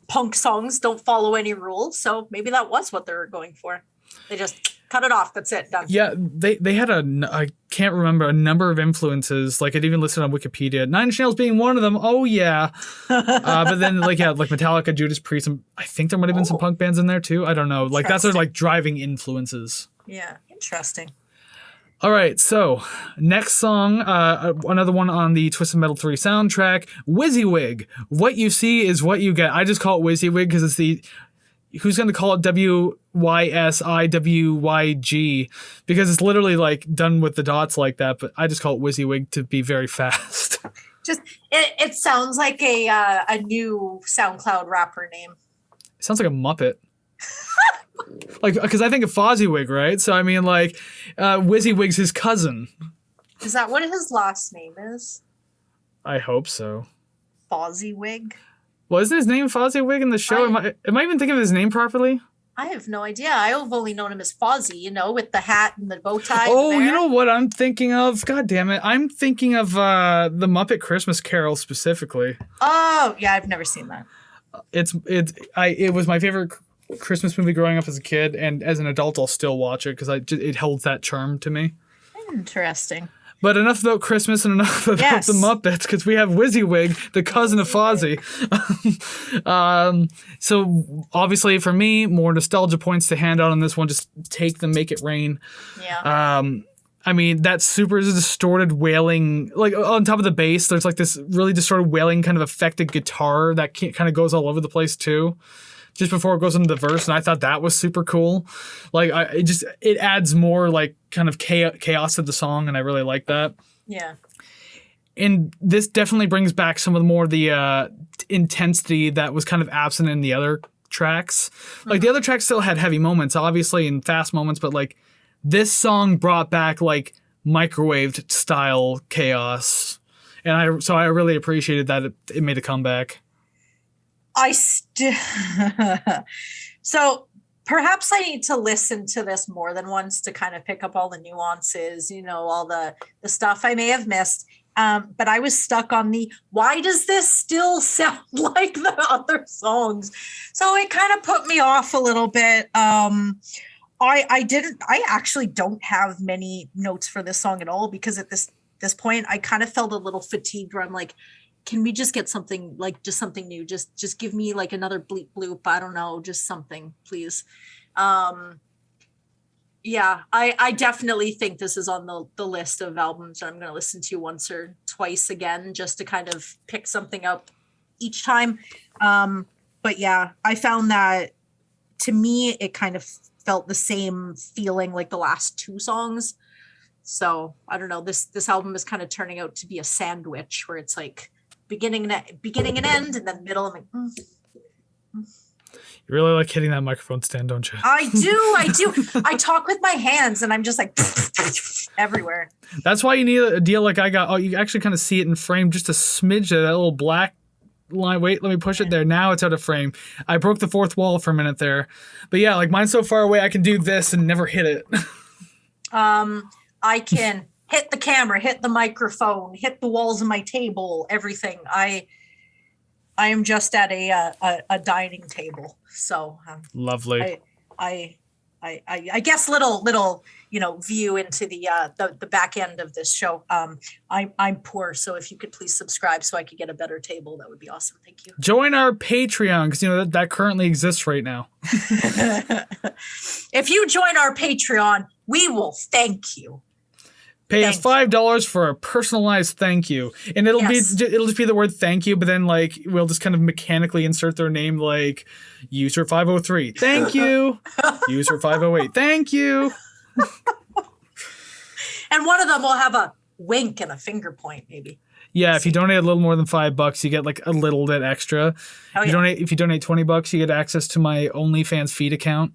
punk songs don't follow any rules, so maybe that was what they were going for. They just cut it off. That's it. Done. Yeah, they had I can't remember, a number of influences. Like, it even listed on Wikipedia. Nine Inch Nails being one of them. Oh yeah. But then like Metallica, Judas Priest, and I think there might have been some punk bands in there too. I don't know. Like, that's their like driving influences. Yeah, interesting. All right, so next song, another one on the Twisted Metal 3 soundtrack, WYSIWYG. What you see is what you get. I just call it WYSIWYG because it's who's going to call it WYSIWYG? Because it's literally like done with the dots like that, but I just call it WYSIWYG to be very fast. Just it sounds like a new SoundCloud rapper name. It sounds like a Muppet. Like, because I think of Fozziwig, right? So I mean, like, WYSIWYG's his cousin. Is that what his last name is? I hope so. Fozziwig? Well, isn't his name Fozziwig in the show? Am I even thinking of his name properly? I have no idea. I've only known him as Fozzie, with the hat and the bow tie. Oh, you know what I'm thinking of? God damn it. I'm thinking of the Muppet Christmas Carol specifically. Oh, yeah, I've never seen that. It was my favorite Christmas movie growing up as a kid, and as an adult I'll still watch it because it holds that charm to me. Interesting. But enough about Christmas and enough about the Muppets, because we have WYSIWYG, the cousin of Fozzie. So obviously for me, more nostalgia points to hand out on this one. Just take them, make it rain. Yeah. I mean, that super distorted wailing, like on top of the bass, there's like this really distorted wailing kind of affected guitar that kind of goes all over the place too, just before it goes into the verse. And I thought that was super cool. Like, it adds more like kind of chaos to the song, and I really like that. Yeah. And this definitely brings back some of the more the intensity that was kind of absent in the other tracks. Like, the other tracks still had heavy moments, obviously, and fast moments, but like this song brought back like microwaved style chaos. And I really appreciated that it made a comeback. So perhaps I need to listen to this more than once to kind of pick up all the nuances, all the stuff I may have missed. But I was stuck on why does this still sound like the other songs? So it kind of put me off a little bit. I actually don't have many notes for this song at all, because at this point I kind of felt a little fatigued where I'm like, can we just get something, like just something new? Just give me like another bleep bloop. I don't know, just something, please. Yeah, I definitely think this is on the list of albums that I'm going to listen to once or twice again, just to kind of pick something up each time. But yeah, I found that to me, it kind of felt the same feeling like the last two songs. So I don't know. This album is kind of turning out to be a sandwich where it's like beginning and end, and then middle. I'm like, You really like hitting that microphone stand, don't you? I do. I talk with my hands, and I'm just like everywhere. That's why you need a deal like I got. Oh, you actually kind of see it in frame, just a smidge of that little black line. Wait, let me push it there. Now it's out of frame. I broke the fourth wall for a minute there. But yeah, like mine's so far away, I can do this and never hit it. I can hit the camera, hit the microphone, hit the walls of my table, everything. I am just at a dining table. So lovely. I guess little view into the back end of this show. I'm poor, so if you could please subscribe so I could get a better table, that would be awesome. Thank you. Join our Patreon because that currently exists right now. If you join our Patreon, we will thank you. Pay us $5 for a personalized thank you, and it'll just be the word thank you, but then like we'll just kind of mechanically insert their name, like user 503 thank you, user 508 thank you, and one of them will have a wink and a finger point, maybe. Yeah, if you donate a little more than $5, you get like a little bit extra. If you donate $20, you get access to my OnlyFans feed account.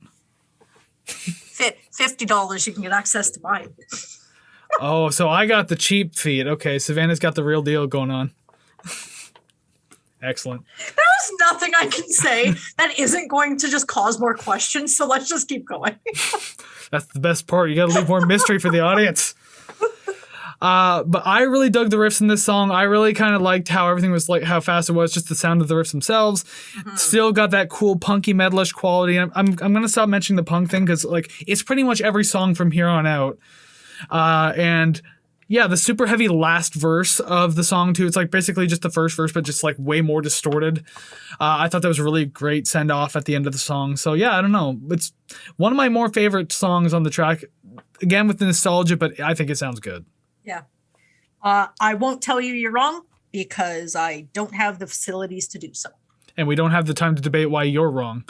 $50, you can get access to mine. Oh, so I got the cheap feed. Okay, Savannah's got the real deal going on. Excellent. There's nothing I can say that isn't going to just cause more questions, so let's just keep going. That's the best part. You got to leave more mystery for the audience. But I really dug the riffs in this song. I really kind of liked how everything was, like how fast it was, just the sound of the riffs themselves. Mm-hmm. Still got that cool punky metalish quality. And I'm going to stop mentioning the punk thing because like it's pretty much every song from here on out. And yeah, the super heavy last verse of the song too. It's like basically just the first verse, but just like way more distorted. I thought that was a really great send off at the end of the song. So yeah, I don't know. It's one of my more favorite songs on the track. Again, with the nostalgia, but I think it sounds good. Yeah. I won't tell you you're wrong because I don't have the facilities to do so. And we don't have the time to debate why you're wrong.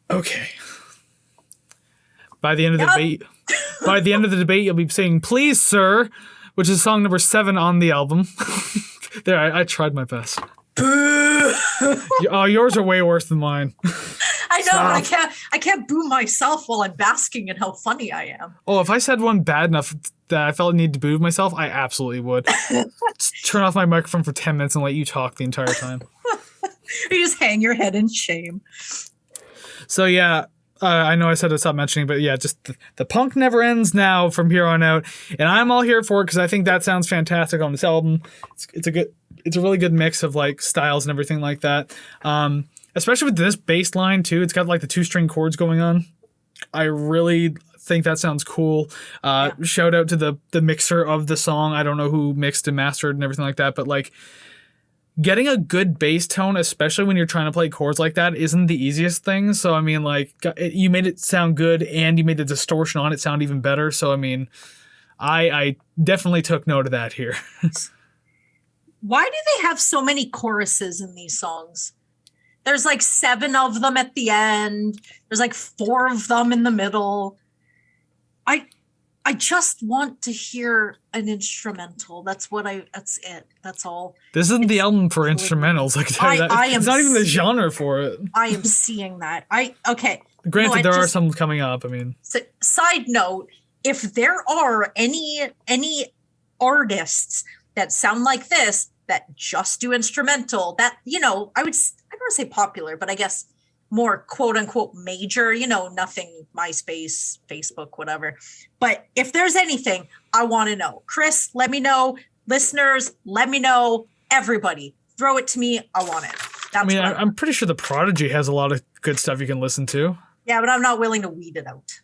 Okay. By the end of the debate, you'll be saying, "Please, sir," which is song number 7 on the album. There, I tried my best. Boo! Oh, yours are way worse than mine. I know, but I can't boo myself while I'm basking in how funny I am. Oh, if I said one bad enough that I felt I needed to boo myself, I absolutely would. Just turn off my microphone for 10 minutes and let you talk the entire time. You just hang your head in shame. So yeah, I know I said to stop mentioning, but yeah, just the punk never ends now from here on out, and I'm all here for it because I think that sounds fantastic on this album. It's a really good mix of like styles and everything like that. Especially with this bass line too, it's got like the 2-string chords going on. I really think that sounds cool. Shout out to the mixer of the song. I don't know who mixed and mastered and everything like that, but like getting a good bass tone, especially when you're trying to play chords like that, isn't the easiest thing. So I mean, like you made it sound good, and you made the distortion on it sound even better. So I mean, I definitely took note of that here. Why do they have so many choruses in these songs? There's like 7 of them at the end. There's like 4 of them in the middle. I just want to hear an instrumental. That's it. That's all. This isn't the album for instrumentals. Like it's not even the genre for it. I am seeing that. Okay. Granted, there are some coming up. I mean, side note, if there are any artists that sound like this that just do instrumental, that, I don't want to say popular, but I guess more quote unquote major, nothing MySpace, Facebook, whatever. But if there's anything, I want to know. Kris, let me know. Listeners, let me know. Everybody, throw it to me. I want it. I'm pretty sure The Prodigy has a lot of good stuff you can listen to. Yeah, but I'm not willing to weed it out.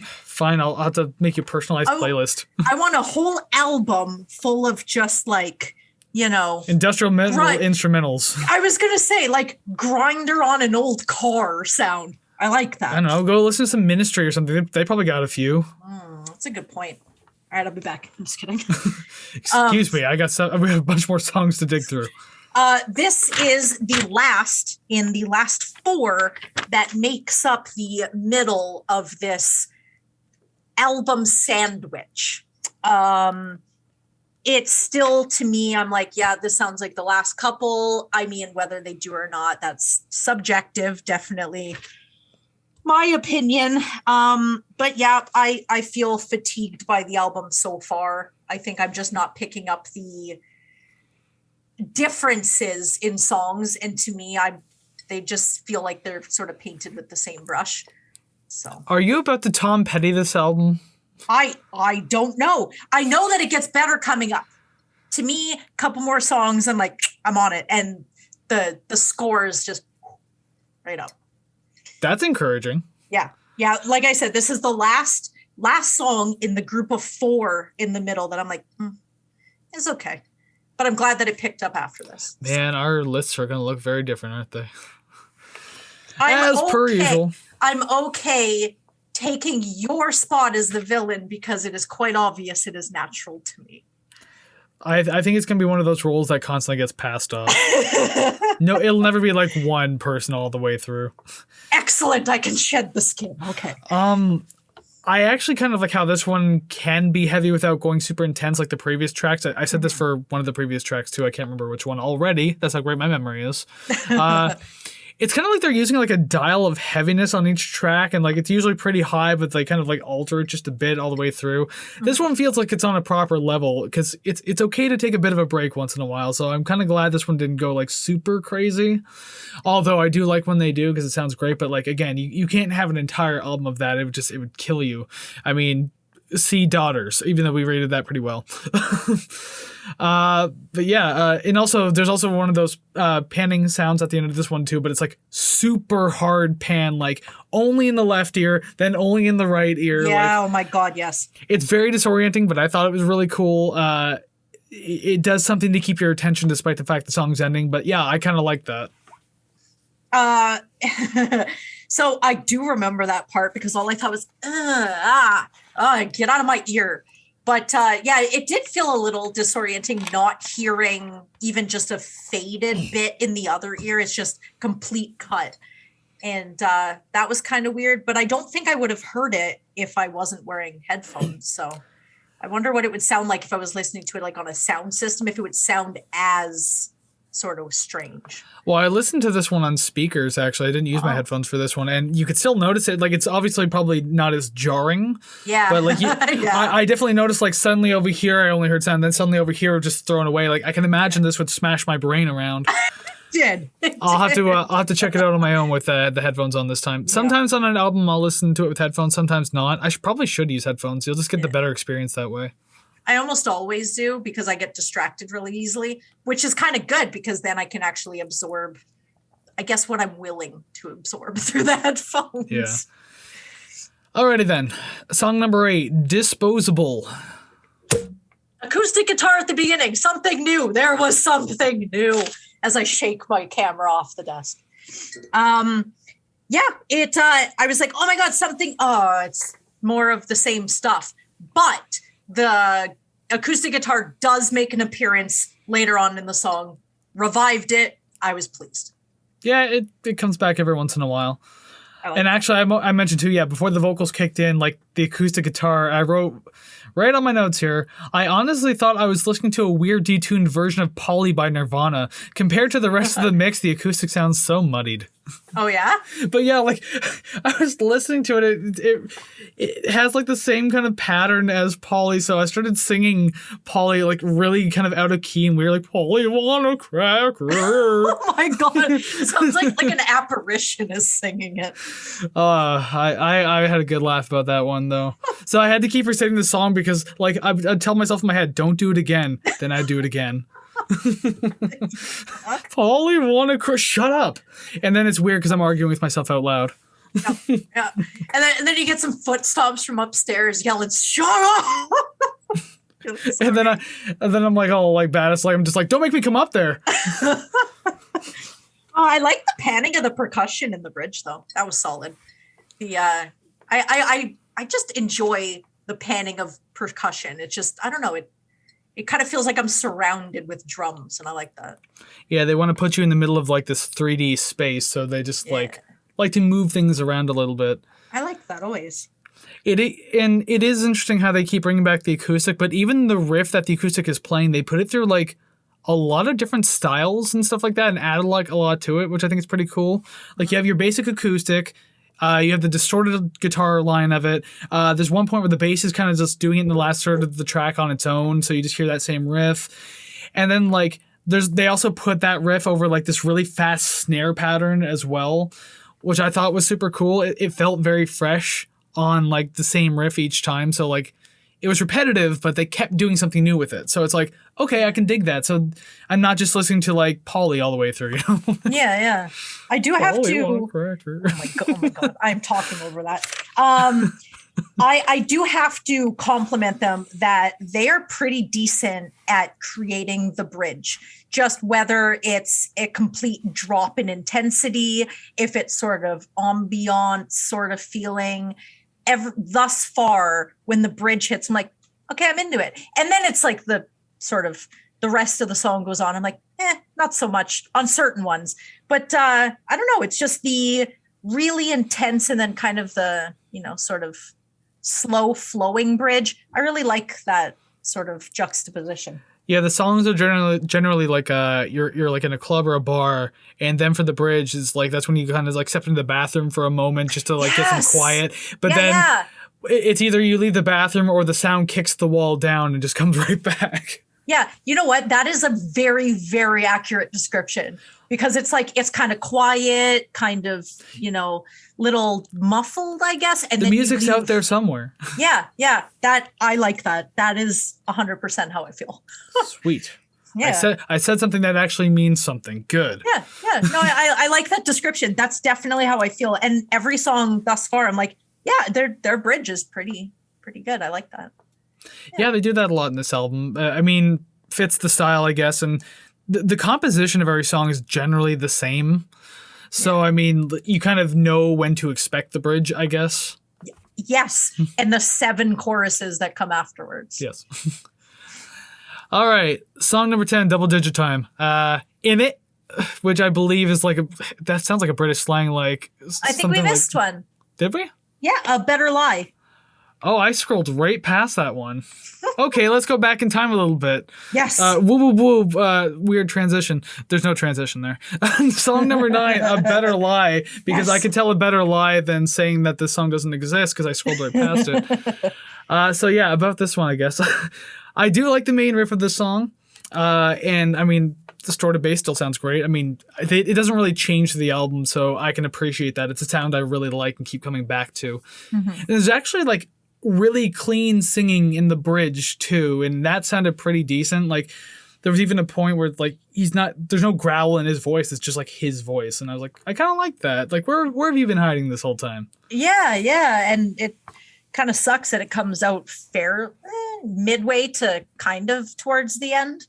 Fine, I'll have to make you a personalized playlist. I want a whole album full of just like, industrial metal instrumentals. I was going to say like grinder on an old car sound. I like that. I don't know. Go listen to some Ministry or something. They probably got a few. That's a good point. All right, I'll be back. I'm just kidding. Excuse me. We have a bunch more songs to dig through. This is the last in the last 4 that makes up the middle of this album sandwich. It's still, to me, I'm like, yeah, this sounds like the last couple. I mean, whether they do or not, that's subjective, definitely my opinion. But yeah, I feel fatigued by the album so far. I think I'm just not picking up the differences in songs, and to me, they just feel like they're sort of painted with the same brush. So, are you about to Tom Petty this album? I don't know. I know that it gets better coming up. To me, a couple more songs, I'm like, I'm on it, and the score is just right up. That's encouraging. Yeah. Like I said, this is the last song in the group of 4 in the middle that I'm like, it's okay. But I'm glad that it picked up after this. Man, our lists are going to look very different, aren't they? Per usual. I'm okay taking your spot as the villain because it is quite obvious it is natural to me. I think it's going to be one of those roles that constantly gets passed off. No, it'll never be like one person all the way through. Excellent. I can shed the skin. Okay. I actually kind of like how this one can be heavy without going super intense like the previous tracks. I said this for one of the previous tracks too. I can't remember which one already. That's how great my memory is. It's kind of like they're using like a dial of heaviness on each track, and like it's usually pretty high, but they kind of like alter it just a bit all the way through. This one feels like it's on a proper level because it's okay to take a bit of a break once in a while. So I'm kind of glad this one didn't go like super crazy. Although I do like when they do because it sounds great. But like again, you can't have an entire album of that. It would kill you. I mean, see Daughters, even though we rated that pretty well. But yeah, and also there's also one of those panning sounds at the end of this one too, but it's like super hard pan, like only in the left ear, then only in the right ear. Yeah, like, oh my God, yes. It's very disorienting, but I thought it was really cool. It does something to keep your attention despite the fact the song's ending, but yeah, I kind of like that. So I do remember that part because all I thought was, get out of my ear. But yeah, it did feel a little disorienting not hearing even just a faded bit in the other ear. It's just complete cut. And that was kind of weird, but I don't think I would have heard it if I wasn't wearing headphones. So I wonder what it would sound like if I was listening to it like on a sound system, if it would sound as sort of strange. Well, I listened to this one on speakers, actually. I didn't use my headphones for this one, and you could still notice it. Like, it's obviously probably not as jarring. Yeah. But, like, Yeah. I definitely noticed, like, suddenly over here, I only heard sound, then suddenly over here, just thrown away. Like, I can imagine this would smash my brain around. It did. I'll have to check it out on my own with the headphones on this time. Sometimes on an album, I'll listen to it with headphones, sometimes not. I probably should use headphones. You'll just get the better experience that way. I almost always do because I get distracted really easily, which is kind of good because then I can actually absorb, I guess, what I'm willing to absorb through the headphones. Yeah. Alrighty then. Song number 8, Disposable. Acoustic guitar at the beginning, something new. There was something new as I shake my camera off the desk. I was like, oh my God, it's more of the same stuff. But the acoustic guitar does make an appearance later on in the song. Revived it. I was pleased. Yeah, it comes back every once in a while. And actually, I mentioned too, before the vocals kicked in, like the acoustic guitar, I wrote right on my notes here, I honestly thought I was listening to a weird detuned version of Polly by Nirvana. Compared to the rest of the mix, the acoustic sounds so muddied. Oh, yeah? But yeah, like, I was listening to it, it has like the same kind of pattern as Polly, so I started singing Polly like really kind of out of key, and we were like, Polly want a cracker. Oh my God. It sounds like an apparition is singing it. I had a good laugh about that one, though. So I had to keep reciting the song because, like, I'd tell myself in my head, don't do it again. Then I'd do it again. Polly wanna shut up. And then it's weird because I'm arguing with myself out loud. Yeah. And then you get some foot stomps from upstairs yelling, shut up. and then I'm like, oh, like badass, like I'm just like, don't make me come up there. I like the panning of the percussion in the bridge, though. That was solid. I just enjoy the panning of percussion. It's just, I don't know, it kind of feels like I'm surrounded with drums, and I like that. Yeah, they want to put you in the middle of like this 3D space, so they just like to move things around a little bit. I like that always. And it is interesting how they keep bringing back the acoustic, but even the riff that the acoustic is playing, they put it through like a lot of different styles and stuff like that, and added like a lot to it, which I think is pretty cool. Like you have your basic acoustic. You have the distorted guitar line of it. There's one point where the bass is kind of just doing it in the last third of the track on its own, so you just hear that same riff. And then like they also put that riff over like this really fast snare pattern as well, which I thought was super cool. It felt very fresh on like the same riff each time, so like it was repetitive, but they kept doing something new with it. So it's like, okay, I can dig that. So I'm not just listening to like Polly all the way through, you know? Yeah. I do have to. Oh my god, I'm talking over that. I do have to compliment them that they're pretty decent at creating the bridge. Just whether it's a complete drop in intensity, if it's sort of ambient sort of feeling. Thus far, when the bridge hits, I'm like, okay, I'm into it. And then it's like the sort of the rest of the song goes on. I'm like, not so much on certain ones. But I don't know. It's just the really intense and then kind of the, sort of slow flowing bridge. I really like that sort of juxtaposition. Yeah, the songs are generally like you're like in a club or a bar, and then for the bridge is like that's when you kind of like step into the bathroom for a moment just to like get some quiet. But then it's either you leave the bathroom or the sound kicks the wall down and just comes right back. Yeah, you know what? That is a very, very accurate description because it's like it's kind of quiet, kind of little muffled, I guess. And the then music's out there somewhere. Yeah. That I like that. That is 100% how I feel. Sweet. Yeah. I said something that actually means something. Good. Yeah. No, I like that description. That's definitely how I feel. And every song thus far, I'm like, yeah, their bridge is pretty good. I like that. Yeah, they do that a lot in this album. Fits the style, I guess, and the composition of every song is generally the same. So, you kind of know when to expect the bridge, I guess. Yes, and the 7 choruses that come afterwards. Yes. All right, song number 10, Double Digit Time. In It, which I believe is like that sounds like a British slang, like I think we missed one. Did we? Yeah, A Better Lie. Oh, I scrolled right past that one. Okay, let's go back in time a little bit. Yes. Weird transition. There's no transition there. Song number 9, A Better Lie, because I can tell a better lie than saying that this song doesn't exist because I scrolled right past it. About this one, I guess. I do like the main riff of this song. Distorted bass still sounds great. It doesn't really change the album, so I can appreciate that. It's a sound I really like and keep coming back to. Mm-hmm. And there's actually like really clean singing in the bridge too, and that sounded pretty decent. Like there was even a point where like there's no growl in his voice, it's just like his voice, and I was like, I kind of like that. Like where have you been hiding this whole time? Yeah, and it kind of sucks that it comes out midway to kind of towards the end.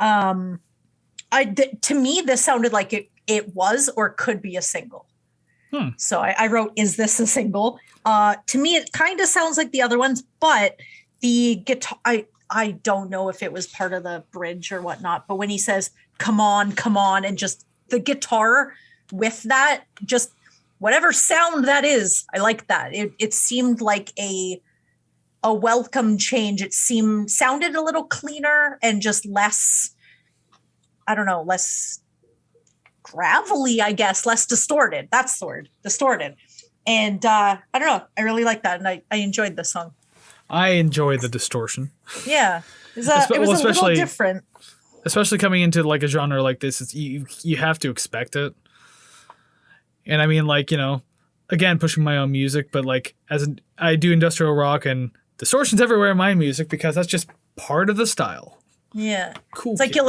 To me, this sounded like it was or could be a single. So I wrote, is this a single? To me, it kind of sounds like the other ones, but the guitar, I don't know if it was part of the bridge or whatnot, but when he says, come on, and just the guitar with that, just whatever sound that is, I like that. It seemed like a welcome change. It sounded a little cleaner and just less, I don't know, less gravelly, I guess, less distorted. That's the word, distorted. And I don't know, I really like that, and I enjoyed the song. I enjoy the distortion. Yeah, it was a little different. Especially coming into like a genre like this, you have to expect it. And again, pushing my own music, but like I do industrial rock and distortion's everywhere in my music because that's just part of the style. Yeah, cool. It's like you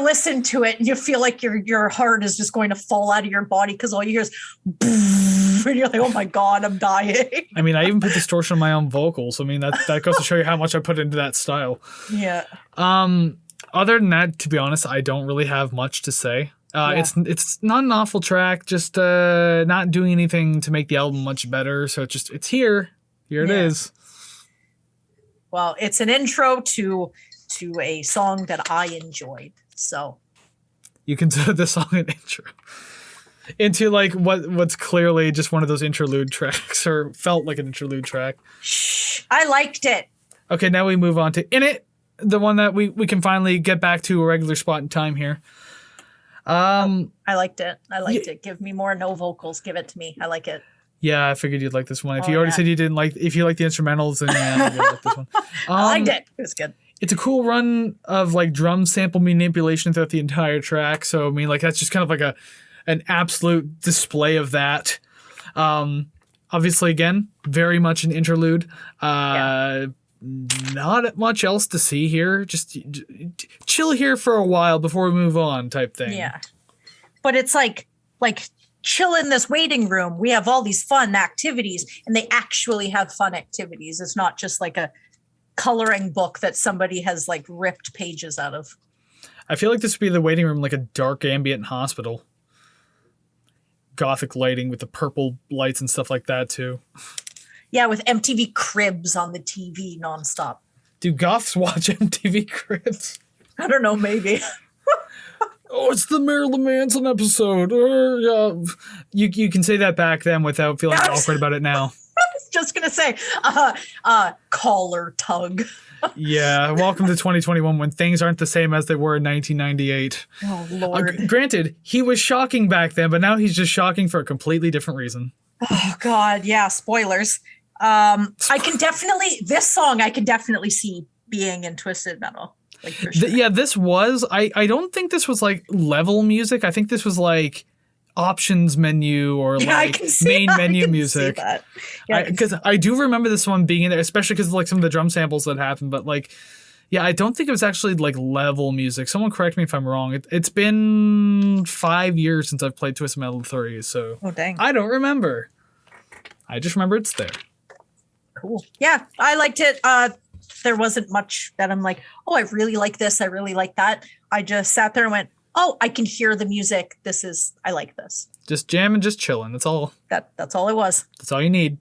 listen to it and you feel like your heart is just going to fall out of your body because all you hear is boom, and you're like, oh my god, I'm dying. I even put distortion on my own vocals. That goes to show you how much I put into that style. Yeah. Other than that, to be honest, I don't really have much to say. It's not an awful track, just not doing anything to make the album much better. So it's here. Here it is. Well, it's an intro to to a song that I enjoyed. So you consider this song an intro into like what's clearly just one of those interlude tracks, or felt like an interlude track. Shh, I liked it. Okay, now we move on to In It, the one that we can finally get back to a regular spot in time here. I liked it. It. Give me more no vocals. Give it to me. I like it. Yeah, I figured you'd like this one. If you already said you didn't like, if you like the instrumentals, then yeah, you'll like this one. I liked it. It was good. It's a cool run of like drum sample manipulation throughout the entire track. So I mean, like that's just kind of like an absolute display of that. Obviously, again, very much an interlude. Not much else to see here. Just chill here for a while before we move on, type thing. Yeah, but it's like chill in this waiting room. We have all these fun activities, and they actually have fun activities. It's not just like a coloring book that somebody has like ripped pages out of. I feel like this would be the waiting room, like a dark ambient hospital. Gothic lighting with the purple lights and stuff like that too. Yeah, with MTV Cribs on the TV nonstop. Do goths watch MTV Cribs? I don't know, maybe. Oh, it's the Marilyn Manson episode. You can say that back then without feeling awkward about it now. I was just going to say, collar tug. Yeah, welcome to 2021 when things aren't the same as they were in 1998. Oh, Lord. Granted, he was shocking back then, but now he's just shocking for a completely different reason. Oh, God. Yeah, spoilers. This song I can definitely see being in Twisted Metal. Like for sure. This was, I don't think this was like level music. I think this was like options menu or like main menu music. Because I do remember this one being in there, especially because of like some of the drum samples that happened. But like, yeah, I don't think it was actually like level music. Someone correct me if I'm wrong. It's been 5 years since I've played Twisted Metal 3, so I don't remember. I just remember it's there. Cool. Yeah, I liked it. There wasn't much that I'm like, oh, I really like this. I really like that. I just sat there and went, oh, I can hear the music. I like this. Just jamming, just chilling. That's all. That's all it was. That's all you need.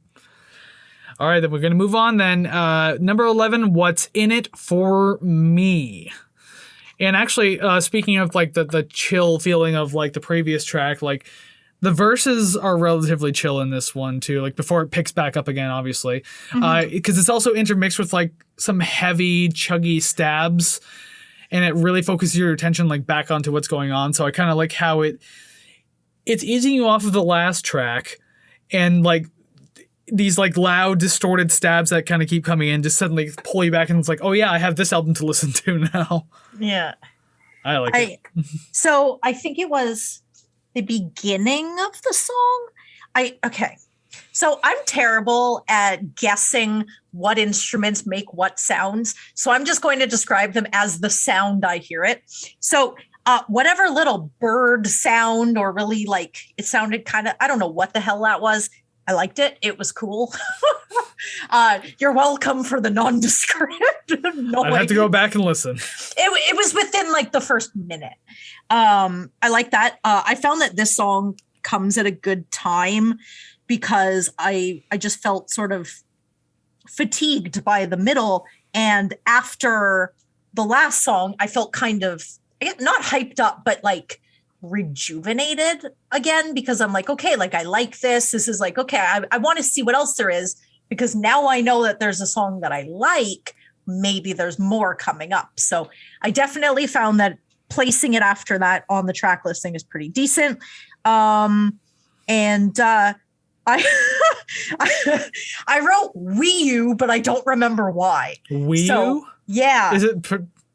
All right, then we're going to move on then. Number 11, What's In It For Me? And actually, speaking of like the chill feeling of like the previous track, like the verses are relatively chill in this one too, like before it picks back up again, obviously. Because it's also intermixed with like some heavy, chuggy stabs, and it really focuses your attention like back onto what's going on. So I kind of like how it's easing you off of the last track, and like these like loud, distorted stabs that kind of keep coming in just suddenly pull you back, and it's like, oh yeah, I have this album to listen to now. Yeah. I like it. So I think it was the beginning of the song. So I'm terrible at guessing what instruments make what sounds. So I'm just going to describe them as the sound I hear it. So whatever little bird sound, or really like it sounded kind of, I don't know what the hell that was. I liked it. It was cool. You're welcome for the nondescript. I'd have to go back and listen. It was within like the first minute. I like that. I found that this song comes at a good time because I just felt sort of fatigued by the middle. And after the last song, I felt kind of not hyped up, but like rejuvenated again, because I'm like, okay, like I like this. This is like, okay, I want to see what else there is, because now I know that there's a song that I like. Maybe there's more coming up. So I definitely found that placing it after that on the track listing is pretty decent. I wrote Wii U, but I don't remember why. Wii U? Yeah. Is it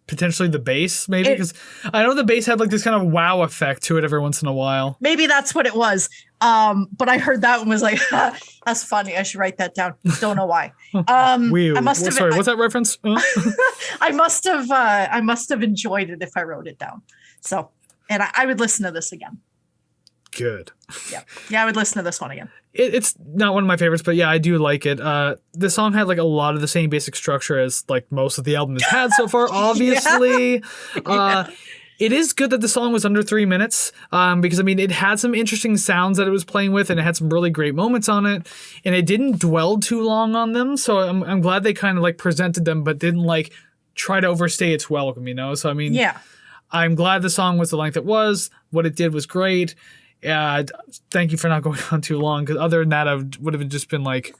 potentially the bass, maybe? Because I know the bass had like this kind of wow effect to it every once in a while. Maybe that's what it was. But I heard that one was like, that's funny. I should write that down. Don't know why. Wii U. What's that reference? I must have enjoyed it if I wrote it down. So, and I would listen to this again. Good. Yeah, I would listen to this one again. It's not one of my favorites, but yeah, I do like it. The song had like a lot of the same basic structure as like most of the album has had so far, obviously. It is good that the song was under 3 minutes, because I mean, it had some interesting sounds that it was playing with, and it had some really great moments on it, and it didn't dwell too long on them. So I'm glad they kind of like presented them, but didn't like try to overstay its welcome, you know? So, I mean, Yeah. I'm glad the song was the length it was. What it did was great. Thank you for not going on too long, because other than that, I would have just been like,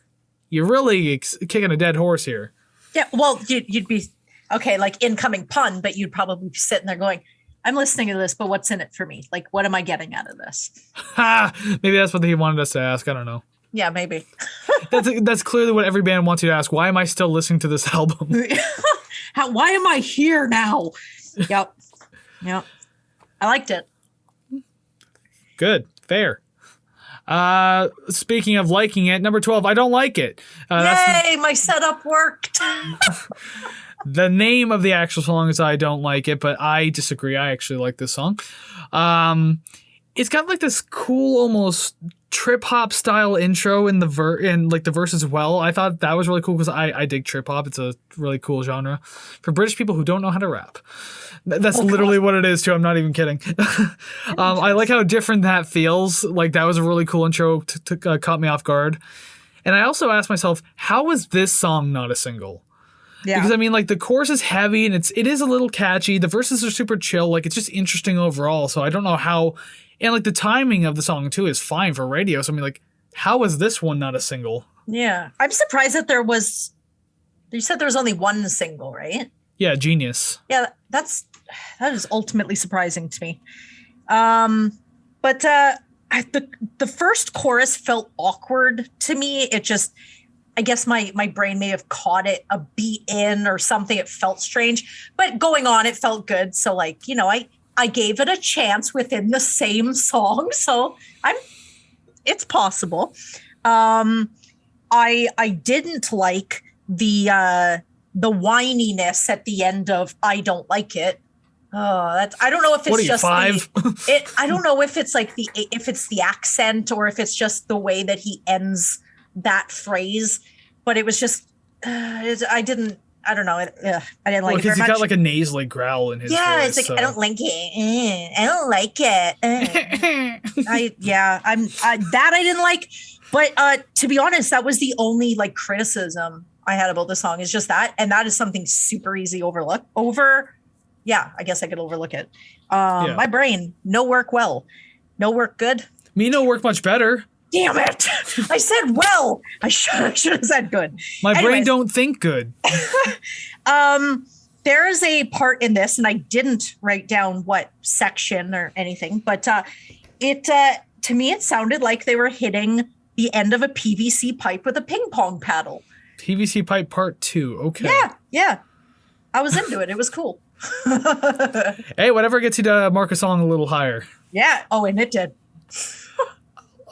you're really kicking a dead horse here. Yeah. Well, you'd be, okay, like incoming pun, but you'd probably be sitting there going, I'm listening to this, but what's in it for me? Like, what am I getting out of this? Ha! Maybe that's what he wanted us to ask. I don't know. Yeah, maybe. That's clearly what every band wants you to ask. Why am I still listening to this album? Why am I here now? Yep. Yep. I liked it. Good. Fair. Speaking of liking it, number 12, I don't like it. Yay, my setup worked. The name of the actual song is I Don't Like It, but I disagree. I actually like this song. It's got like this cool, almost trip hop style intro in the the verse as well. I thought that was really cool because I dig trip hop. It's a really cool genre for British people who don't know how to rap. That's literally what it is too. I'm not even kidding. I like how different that feels. Like that was a really cool intro to caught me off guard. And I also asked myself, how is this song not a single? Yeah. Because I mean, like the chorus is heavy and it is a little catchy. The verses are super chill. Like it's just interesting overall. So I don't know how, and like the timing of the song too is fine for radio. So I mean, like, how is this one not a single? Yeah, I'm surprised that you said there was only one single, right? Yeah, Genius. Yeah, that is ultimately surprising to me. But the first chorus felt awkward to me. It just, I guess my brain may have caught it a beat in or something. It felt strange, but going on, it felt good. So like, you know, I gave it a chance within the same song. So it's possible. I didn't like the whininess at the end of I Don't Like It. Oh, I don't know if it's what are you, just 5? I don't know if it's like if it's the accent or if it's just the way that he ends that phrase, but it was just I don't know. I didn't like it very much. Because he's got like a nasally growl in his voice. Yeah, it's like, so. I don't like it. I don't like it. That I didn't like. But to be honest, that was the only like criticism I had about the song is just that. And that is something super easy yeah, I guess I could overlook it. My brain, no work well. No work good. Me no work much better. Damn it. I said well. I should have said good. My brain don't think good. There is a part in this, and I didn't write down what section or anything, but to me, it sounded like they were hitting the end of a PVC pipe with a ping pong paddle. PVC pipe part 2. Okay. Yeah. I was into it. It was cool. Hey, whatever gets you to mark a song a little higher. Yeah. Oh, and it did.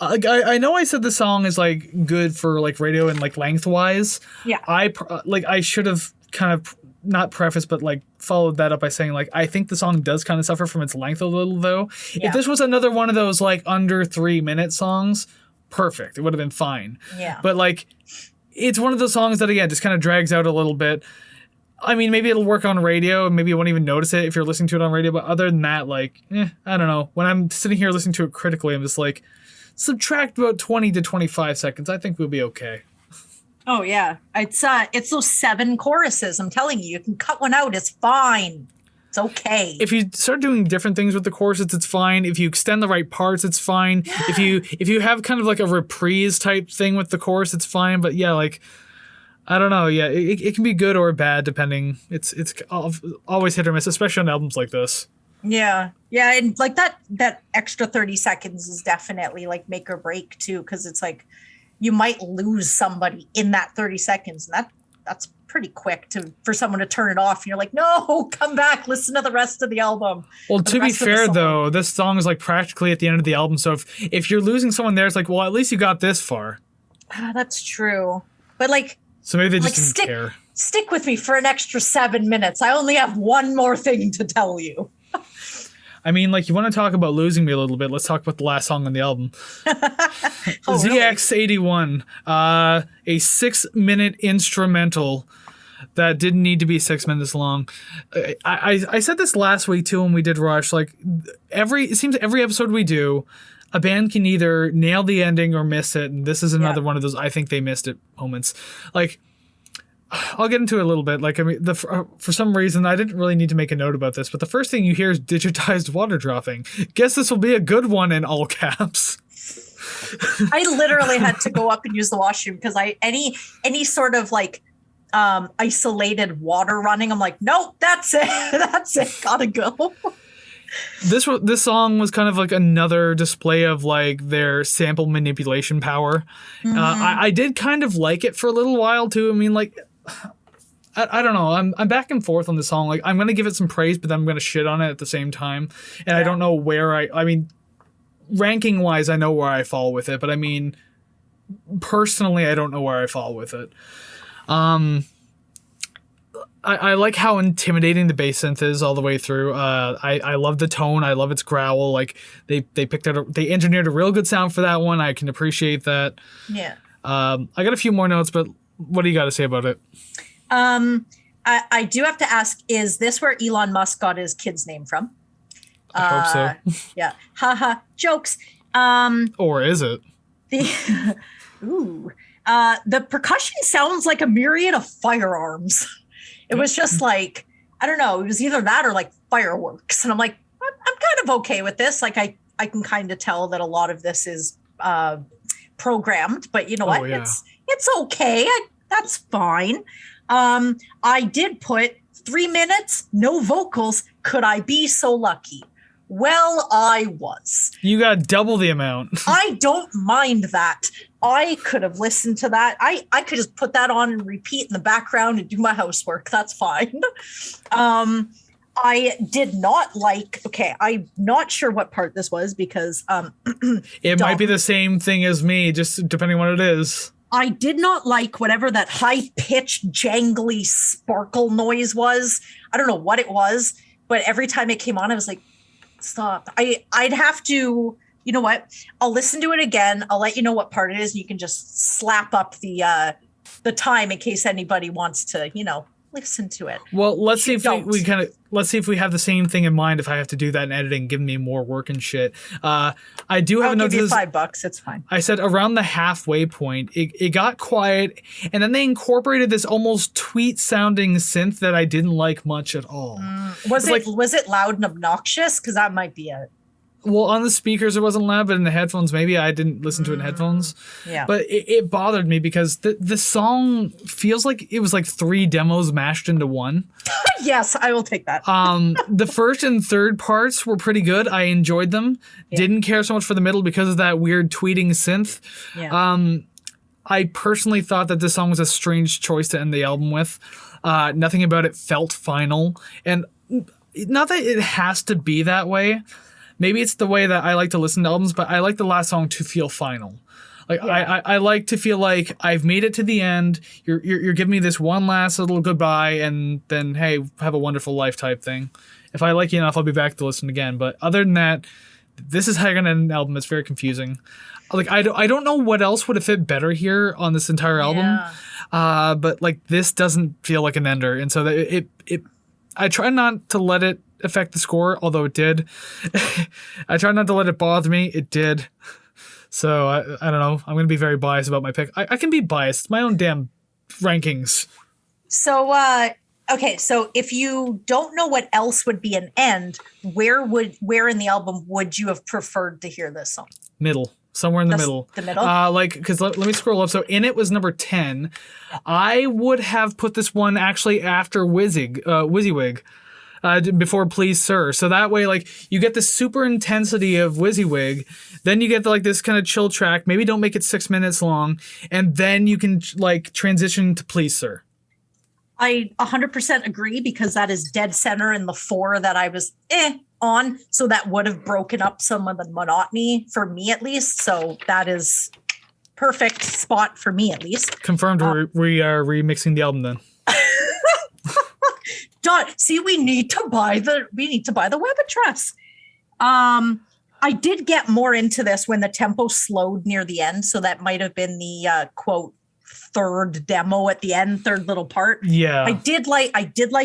I know I said the song is like good for like radio and like lengthwise. Yeah. I should have kind of not prefaced, but like followed that up by saying like I think the song does kind of suffer from its length a little though. Yeah. If this was another one of those like under 3-minute songs, perfect. It would have been fine. Yeah. But like it's one of those songs that again just kind of drags out a little bit. I mean, maybe it'll work on radio and maybe you won't even notice it if you're listening to it on radio. But other than that, like, I don't know. When I'm sitting here listening to it critically, I'm just like, subtract about 20 to 25 seconds. I think we'll be okay. Oh, yeah. It's those 7 choruses. I'm telling you, you can cut one out. It's fine. It's okay. If you start doing different things with the choruses, it's fine. If you extend the right parts, it's fine. Yeah. If you have kind of like a reprise type thing with the chorus, it's fine. But yeah, like, I don't know. Yeah, it can be good or bad depending. It's always hit or miss, especially on albums like this. Yeah. Yeah. And like that extra 30 seconds is definitely like make or break too. Cause it's like you might lose somebody in that 30 seconds. And that's pretty quick for someone to turn it off. And you're like, no, come back, listen to the rest of the album. Well, to be fair though, this song is like practically at the end of the album. So if you're losing someone there, it's like, well, at least you got this far. That's true. But like, so maybe they just didn't care. Stick with me for an extra 7 minutes. I only have one more thing to tell you. I mean, like, you want to talk about losing me a little bit. Let's talk about the last song on the album. ZX81, a 6-minute instrumental that didn't need to be 6 minutes long. I said this last week, too, when we did Rush. Like, it seems every episode we do, a band can either nail the ending or miss it. And this is another one of those I think they missed it moments. Like, I'll get into it a little bit. Like, I mean, for some reason, I didn't really need to make a note about this, but the first thing you hear is digitized water dropping. Guess this will be a good one in all caps. I literally had to go up and use the washroom because any sort of like isolated water running, I'm like, nope, that's it. That's it. Gotta go. This song was kind of like another display of like their sample manipulation power. Mm-hmm. I did kind of like it for a little while too. I mean, like, I don't know. I'm back and forth on the song. Like, I'm gonna give it some praise, but then I'm gonna shit on it at the same time. And I don't know where I mean, ranking wise, I know where I fall with it, but I mean, personally, I don't know where I fall with it. I like how intimidating the bass synth is all the way through. I love the tone. I love its growl. Like they engineered a real good sound for that one. I can appreciate that. Yeah. I got a few more notes, but what do you got to say about it? I do have to ask, is this where Elon Musk got his kid's name from? I hope so. Yeah. Haha. Jokes. Or is it? The percussion sounds like a myriad of firearms. It was just like, I don't know, it was either that or like fireworks. And I'm like, I'm kind of okay with this. Like I can kind of tell that a lot of this is programmed, but you know what? Yeah. It's okay. That's fine. I did put 3 minutes, no vocals. Could I be so lucky? Well, I was. You got double the amount. I don't mind that. I could have listened to that. I could just put that on and repeat in the background and do my housework. That's fine. I did not like, okay, I'm not sure what part this was because it might be the same thing as me, just depending on what it is. I did not like whatever that high-pitched, jangly sparkle noise was. I don't know what it was, but every time it came on, I was like, stop. I'd have to, you know what? I'll listen to it again. I'll let you know what part it is. And you can just slap up the time in case anybody wants to, you know, listen to it. Well, let's see if let's see if we have the same thing in mind. If I have to do that in editing, give me more work and shit. I do have I'll give you $5. It's fine. I said around the halfway point, it got quiet, and then they incorporated this almost tweet sounding synth that I didn't like much at all. Was it loud and obnoxious? Because that might be it. Well, on the speakers it wasn't loud, but in the headphones, maybe I didn't listen to it in headphones. Yeah. But it bothered me because the song feels like it was like 3 demos mashed into one. Yes, I will take that. The first and third parts were pretty good. I enjoyed them. Yeah. Didn't care so much for the middle because of that weird tweeting synth. Yeah. I personally thought that this song was a strange choice to end the album with. Nothing about it felt final. And not that it has to be that way. Maybe it's the way that I like to listen to albums, but I like the last song to feel final. Like I like to feel like I've made it to the end. You're giving me this one last little goodbye, and then hey, have a wonderful life type thing. If I like you enough, I'll be back to listen again. But other than that, this is how you're gonna end an album. It's very confusing. Like I don't know what else would have fit better here on this entire album. Yeah. But like this doesn't feel like an ender, and so that it I try not to let it affect the score, although it did. I try not to let it bother me. It did. So I don't know. I'm going to be very biased about my pick. I can be biased. It's my own damn rankings. So, okay. So if you don't know what else would be an end, where in the album would you have preferred to hear this song? Middle. Somewhere in the middle. The middle? Because let me scroll up. So In It was number 10. I would have put this one actually after WYSIWYG. Before Please Sir. So that way, like, you get the super intensity of WYSIWYG, then you get like this kind of chill track, maybe don't make it 6 minutes long, and then you can like transition to Please Sir. I 100% agree because that is dead center in the 4 that I was on. So that would have broken up some of the monotony for me at least. So that is perfect spot for me at least. Confirmed we are remixing the album then. See, we need to buy the web address. I did get more into this when the tempo slowed near the end, so that might have been the quote third demo at the end, third little part. Yeah, I did like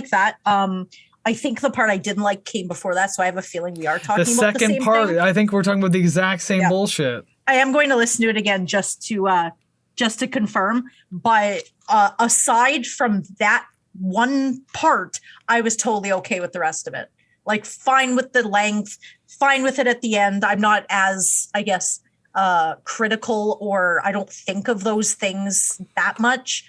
that. I think the part I didn't like came before that, so I have a feeling we are talking about the same thing. The second part, I think we're talking about the exact same bullshit. I am going to listen to it again just to just to confirm. But aside from that one part, I was totally okay with the rest of it. Like, fine with the length, fine with it at the end. I'm not as, I guess, critical, or I don't think of those things that much.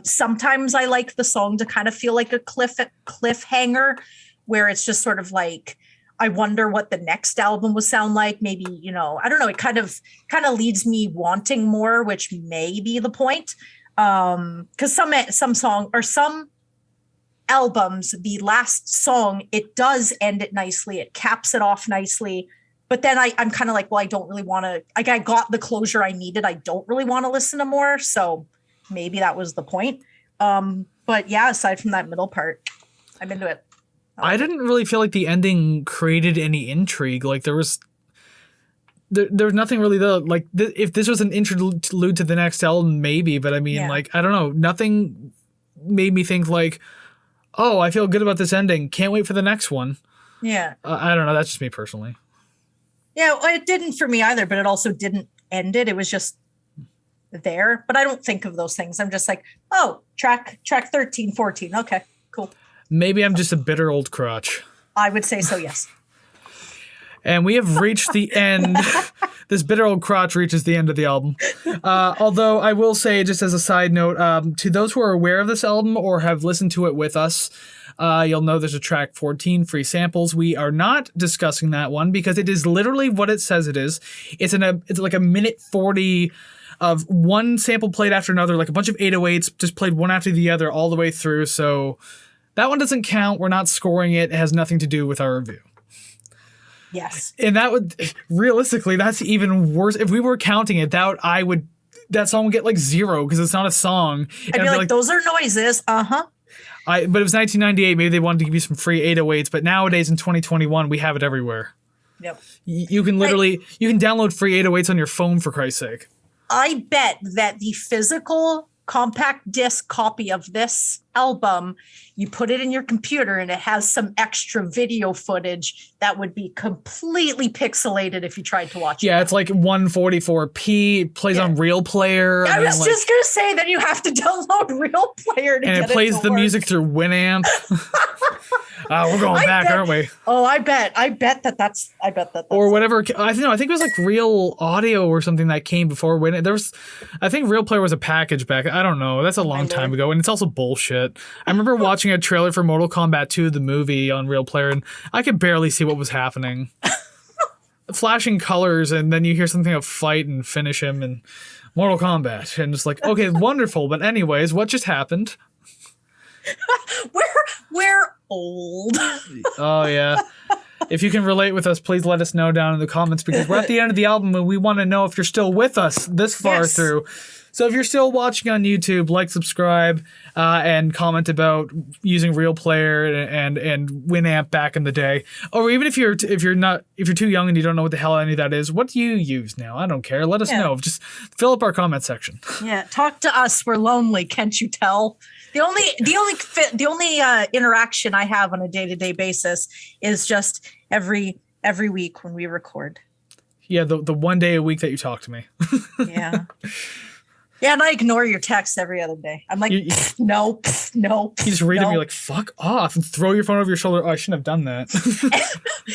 Sometimes I like the song to kind of feel like a cliffhanger, where it's just sort of like, I wonder what the next album will sound like. Maybe, I don't know. It kind of leads me wanting more, which may be the point. Because some song or some albums, the last song, it does end it nicely. It caps it off nicely. But then I'm kind of like, well, I don't really want to, like, I got the closure I needed. I don't really want to listen to more. So maybe that was the point. But yeah, aside from that middle part, I'm into it. I didn't really feel like the ending created any intrigue. Like, there was nothing really there. Like, if this was an interlude to the next album, maybe. But I mean, like, I don't know. Nothing made me think like, oh, I feel good about this ending. Can't wait for the next one. Yeah. I don't know. That's just me personally. Yeah, well, it didn't for me either, but it also didn't end it. It was just there. But I don't think of those things. I'm just like, oh, track 13, 14. Okay, cool. Maybe I'm just a bitter old crotch. I would say so, yes. And we have reached the end. This bitter old crotch reaches the end of the album. Although I will say, just as a side note, to those who are aware of this album or have listened to it with us, you'll know there's a track 14, Free Samples. We are not discussing that one because it is literally what it says it is. It's like a minute 40 of one sample played after another, like a bunch of 808s just played one after the other all the way through. So that one doesn't count. We're not scoring it. It has nothing to do with our review. Yes. And that would, realistically, that's even worse. If we were counting it, that song would get like 0 because it's not a song. I'd be like, those are noises. Uh-huh. But it was 1998. Maybe they wanted to give you some free 808s. But nowadays in 2021, we have it everywhere. Yep. You can you can download free 808s on your phone, for Christ's sake. I bet that the physical compact disc copy of this album, you put it in your computer and it has some extra video footage that would be completely pixelated if you tried to watch it. Yeah, it's like 144p. It plays on Real Player. I was just going to say that you have to download Real Player to get it. And it plays the music through Winamp. We're going back, aren't we? Oh, I bet that's or whatever. I think it was like Real Audio or something that came before Winamp. I think Real Player was a package back. I don't know. That's a long time ago, and it's also bullshit. I remember watching a trailer for Mortal Kombat 2, the movie, on Real Player, and I could barely see what was happening. Flashing colors, and then you hear something of fight and finish him in Mortal Kombat, and it's like, okay, wonderful. But anyways, what just happened? We're old. Oh yeah. If you can relate with us, please let us know down in the comments, because we're at the end of the album and we want to know if you're still with us this far through. So if you're still watching on YouTube, like, subscribe, and comment about using Real Player and Winamp back in the day. Or even if you're too young and you don't know what the hell any of that is, what do you use now? I don't care. Let us know. Just fill up our comment section. Yeah, talk to us. We're lonely. Can't you tell? The only interaction I have on a day-to-day basis is just every week when we record. Yeah, the one day a week that you talk to me. Yeah. Yeah, and I ignore your texts every other day. I'm like, no. You just read them, you're like, fuck off, and throw your phone over your shoulder. Oh, I shouldn't have done that.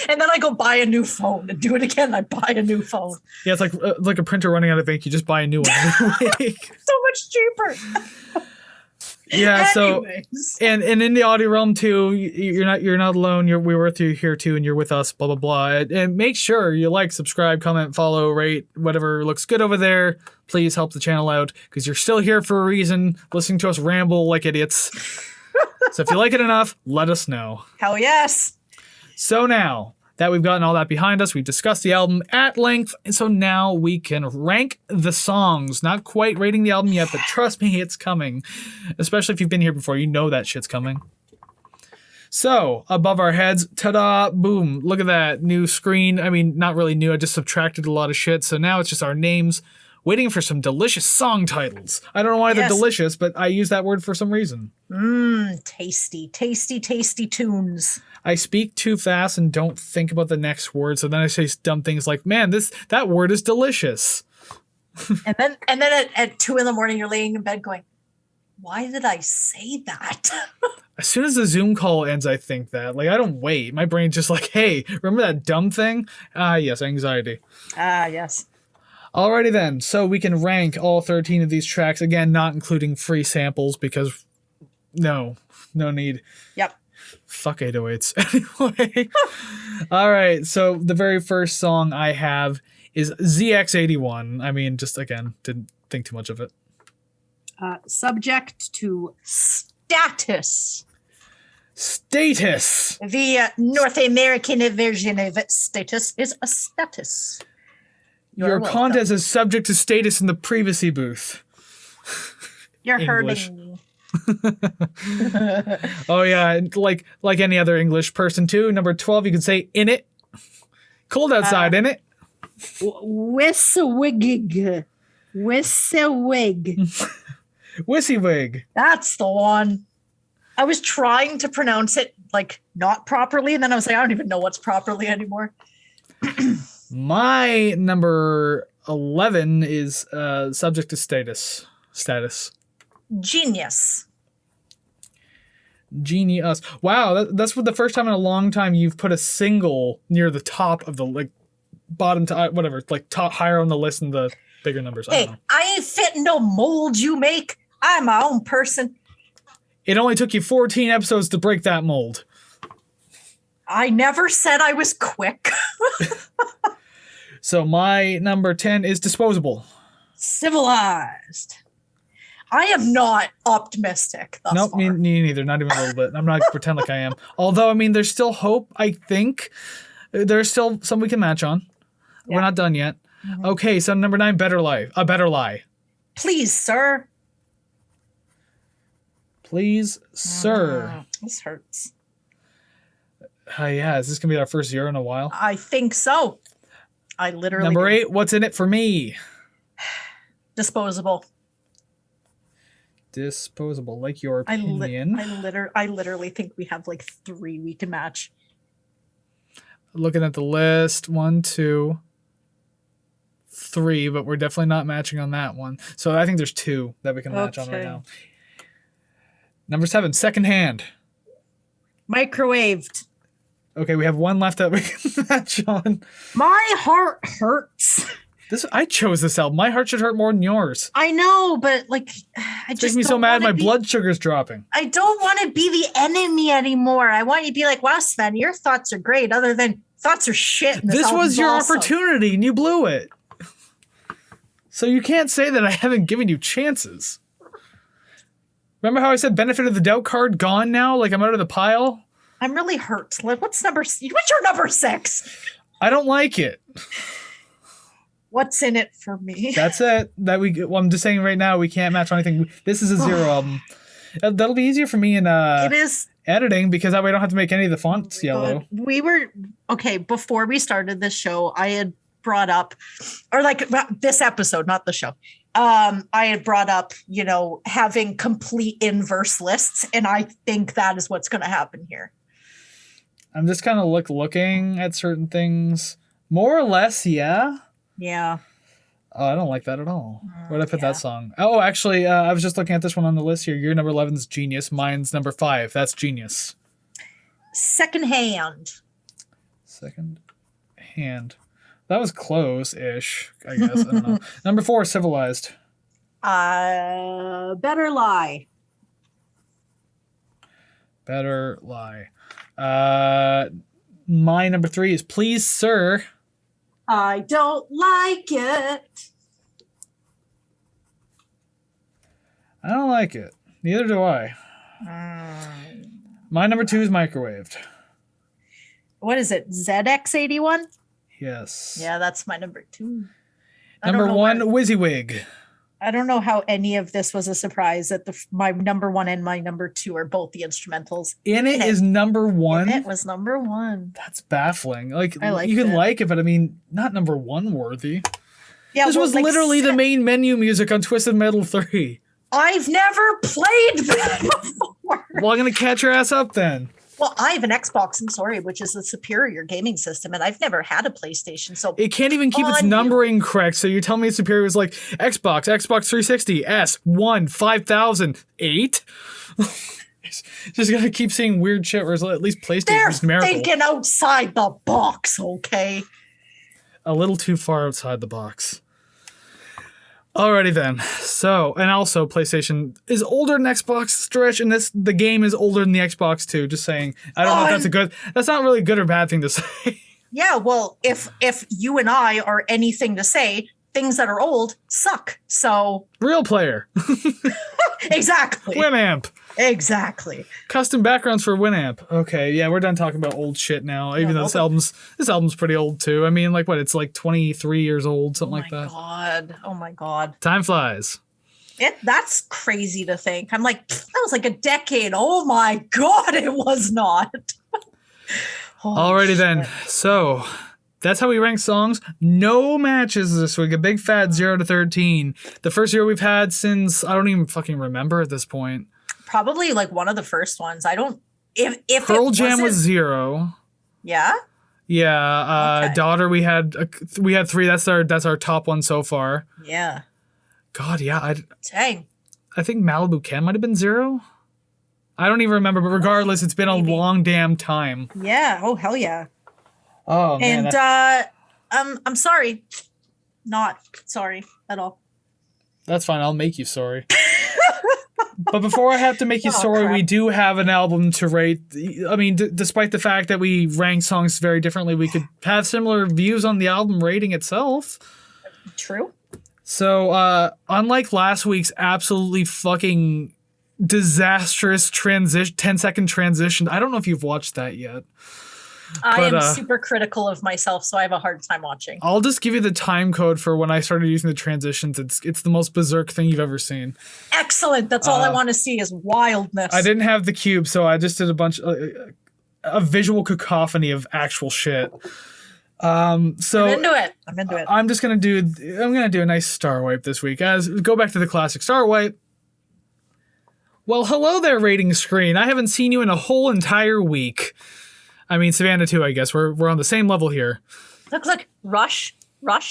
And then I go buy a new phone and do it again. I buy a new phone. Yeah, it's like a printer running out of ink. You just buy a new one every week. So much cheaper. Yeah. Anyways. So and in the audio realm too, you're not alone. We're with you here too, and you're with us. Blah blah blah. And make sure you like, subscribe, comment, follow, rate, whatever looks good over there. Please help the channel out, because you're still here for a reason, listening to us ramble like idiots. So if you like it enough, let us know. Hell yes. So now that we've gotten all that behind us, we've discussed the album at length, and so now we can rank the songs. Not quite rating the album yet, but trust me, it's coming. Especially if you've been here before, you know that shit's coming. So, above our heads, ta-da, boom, look at that, new screen. I mean, not really new, I just subtracted a lot of shit, so now it's just our names, waiting for some delicious song titles. I don't know why they're delicious, but I use that word for some reason. Tasty, tasty, tasty tunes. I speak too fast and don't think about the next word, so then I say dumb things like, man, that word is delicious. And then at 2 a.m, you're laying in bed going, why did I say that? As soon as the Zoom call ends, I think that. Like, I don't wait. My brain's just like, hey, remember that dumb thing? Yes, anxiety. Yes. Alrighty then. So we can rank all 13 of these tracks. Again, not including free samples because no need. Yep. Fuck 808s. Anyway. All right. So the very first song I have is ZX81. I mean, just again, didn't think too much of it. Subject to status. Status. The North American version of status is a status. Your contest is subject to status in the privacy booth. You're English. hurting me. Oh yeah, like any other English person too. Number 12, you can say in it. Cold outside, in it. Wissawig. Wissywig. That's the one. I was trying to pronounce it like not properly, and then I was like, I don't even know what's properly anymore. My number 11 is subject to status. Genius. Genius. Wow, that's for the first time in a long time you've put a single near the top of the like bottom to whatever, like top higher on the list than the bigger numbers. Hey, I ain't fitting no mold you make. I'm my own person. It only took you 14 episodes to break that mold. I never said I was quick. So my number 10 is disposable. Civilized. I am not optimistic thus Nope, far. me neither. Not even a little bit. I'm not going to pretend like I am. Although, I mean, there's still hope, I think. There's still some we can match on. Yeah. We're not done yet. Mm-hmm. Okay, so number 9, Better Lie. A Better Lie. Please, sir. Please, sir. This hurts. Yeah, is this going to be our first 0 in a while? I think so. I literally Number 8, What's in it for me? Disposable. Disposable, like your opinion. I literally think we have like 3 we can match. Looking at the list, 1, 2, 3, but we're definitely not matching on that one. So I think there's 2 that we can match on right now. Number 7, Secondhand. Microwaved. Okay, we have 1 left that we can match on. My heart hurts. I chose this album. My heart should hurt more than yours. I know, but like, It makes me so mad. My blood sugar's dropping. I don't want to be the enemy anymore. I want you to be like, wow, Sven, your thoughts are great. Other than thoughts are shit. This was your opportunity, and you blew it. So you can't say that I haven't given you chances. Remember how I said benefit of the doubt card gone now? Like I'm out of the pile? I'm really hurt. Like, what's your number 6? I don't like it. What's in it for me? That's it. I'm just saying right now we can't match anything. This is a 0 album. That'll be easier for me in it is editing because that way I don't have to make any of the fonts yellow. Before we started this show, I had brought up, or like this episode, not the show. I had brought up, having complete inverse lists, and I think that is what's going to happen here. I'm just kind of looking at certain things. More or less, yeah. Yeah. Oh, I don't like that at all. Where'd I put that song? Oh, actually, I was just looking at this one on the list here. Your number 11 is Genius. Mine's number 5. That's Genius. Secondhand. That was close-ish, I guess. I don't know. Number 4, Civilized. Better Lie. Better Lie. My number 3 is Please, Sir. I don't like it. I don't like it. Neither do I. My number 2 is Microwaved. What is it? ZX81? Yes. Yeah, that's my number 2. Number 1, WYSIWYG. I don't know how any of this was a surprise that my number 1 and my number 2 are both the instrumentals. In It is number 1. It was number 1. That's baffling. Like I you can like it, but I mean, not number 1 worthy. Yeah, this was literally the main menu music on Twisted Metal 3. I've never played that before. Well, I'm gonna catch your ass up then. Well, I have an Xbox, I'm sorry, which is a superior gaming system, and I've never had a PlayStation. So it can't even keep its numbering correct. So you're telling me its superior was like Xbox 360, S1, 5008? Just gonna keep saying weird shit, whereas at least PlayStation's numerical. They're thinking outside the box, okay? A little too far outside the box. Alrighty then. So, and also PlayStation is older than Xbox Stretch, and the game is older than the Xbox too. Just saying. I don't know if that's not really a good or bad thing to say. Yeah, well, if you and I are anything to say, things that are old suck. So Real Player. Exactly. Winamp. Exactly. Custom backgrounds for Winamp. Okay, yeah, we're done talking about old shit now. Even though this album's pretty old too. I mean, like what? It's like 23 years old, something like that. Oh my god. Time flies. That's crazy to think. I'm like, that was like a decade. Oh my god, it was not. Alrighty then. So that's how we rank songs. No matches this week. A big fat 0 to 13. The first year we've had since I don't even fucking remember at this point. Probably like one of the first ones. I don't. If Pearl Jam was 0. Yeah. Yeah. Okay. Daughter we had 3. That's our top one so far. Yeah. God, yeah. Dang. I think Malibu Ken might have been 0. I don't even remember, but regardless, it's been a long damn time. Yeah. Oh hell yeah. Oh man. And I'm sorry. Not sorry at all. That's fine. I'll make you sorry. But before I have to make you sorry, we do have an album to rate. I mean, despite the fact that we rank songs very differently, we could have similar views on the album rating itself. True. So, unlike last week's absolutely fucking disastrous 10-second transition, I don't know if you've watched that yet. I am super critical of myself, so I have a hard time watching. I'll just give you the time code for when I started using the transitions. It's the most berserk thing you've ever seen. Excellent. That's all I want to see is wildness. I didn't have the cube, so I just did a visual cacophony of actual shit. So I'm into it. I'm gonna do a nice star wipe this week. Go back to the classic star wipe. Well, hello there, rating screen. I haven't seen you in a whole entire week. I mean, Savannah too, I guess. We're on the same level here. Look, Rush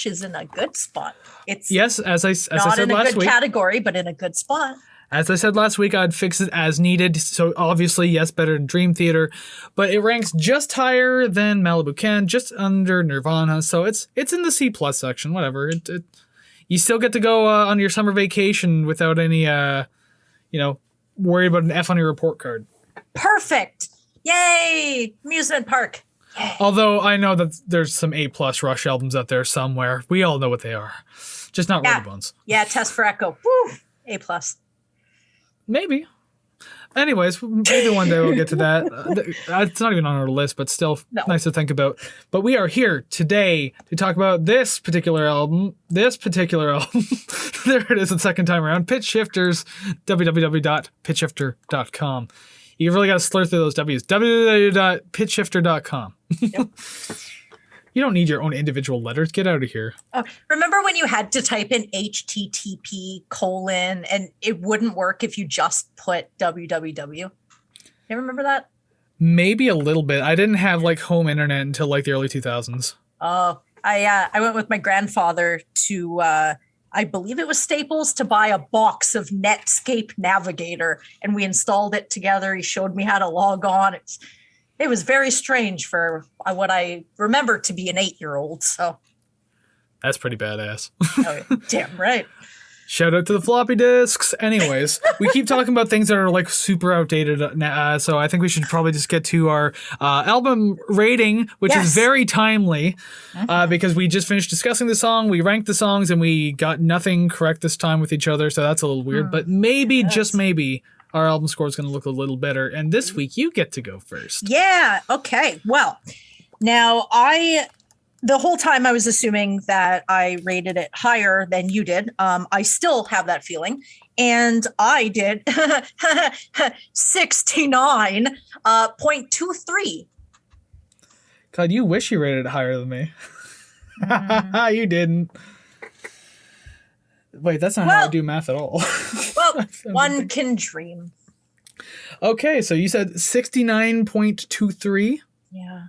is in a good spot. It's yes, as I said last week. Not in a good category, but in a good spot. As I said last week, I'd fix it as needed. So obviously, yes, better than Dream Theater, but it ranks just higher than Malibu Ken, just under Nirvana. So it's in the C+ section. Whatever. You still get to go on your summer vacation without any worry about an F on your report card. Perfect. Yay! Amusement park. Yay. Although I know that there's some A+ Rush albums out there somewhere. We all know what they are. Just not Rolling Bones. Yeah, Test for Echo. Woo! A+. Maybe. Anyways, maybe one day we'll get to that. It's not even on our list, but still nice to think about. But we are here today to talk about this particular album. There it is the second time around. Pitchshifters, www.pitchshifter.com. You really got to slur through those W's. www.pitchshifter.com. Yep. You don't need your own individual letters. Get out of here. Remember when you had to type in HTTP : and it wouldn't work if you just put www? You remember that? Maybe a little bit. I didn't have like home internet until like the early 2000s. Oh, I went with my grandfather to I believe it was Staples to buy a box of Netscape Navigator, and we installed it together. He showed me how to log on. It was very strange for what I remember to be an 8-year-old. So that's pretty badass. Oh, damn right. Shout out to the floppy disks. Anyways, we keep talking about things that are like super outdated so I think we should probably just get to our album rating, which is very timely because we just finished discussing the song, we ranked the songs, and we got nothing correct this time with each other, so that's a little weird. But maybe, just maybe, our album score is going to look a little better. And this week, you get to go first. Yeah. Okay. Well, now the whole time I was assuming that I rated it higher than you did. I still have that feeling. And I did 69.23. God, you wish you rated it higher than me. You didn't. Wait, that's not how I do math at all. Well, one can dream. Okay, so you said 69.23. Yeah.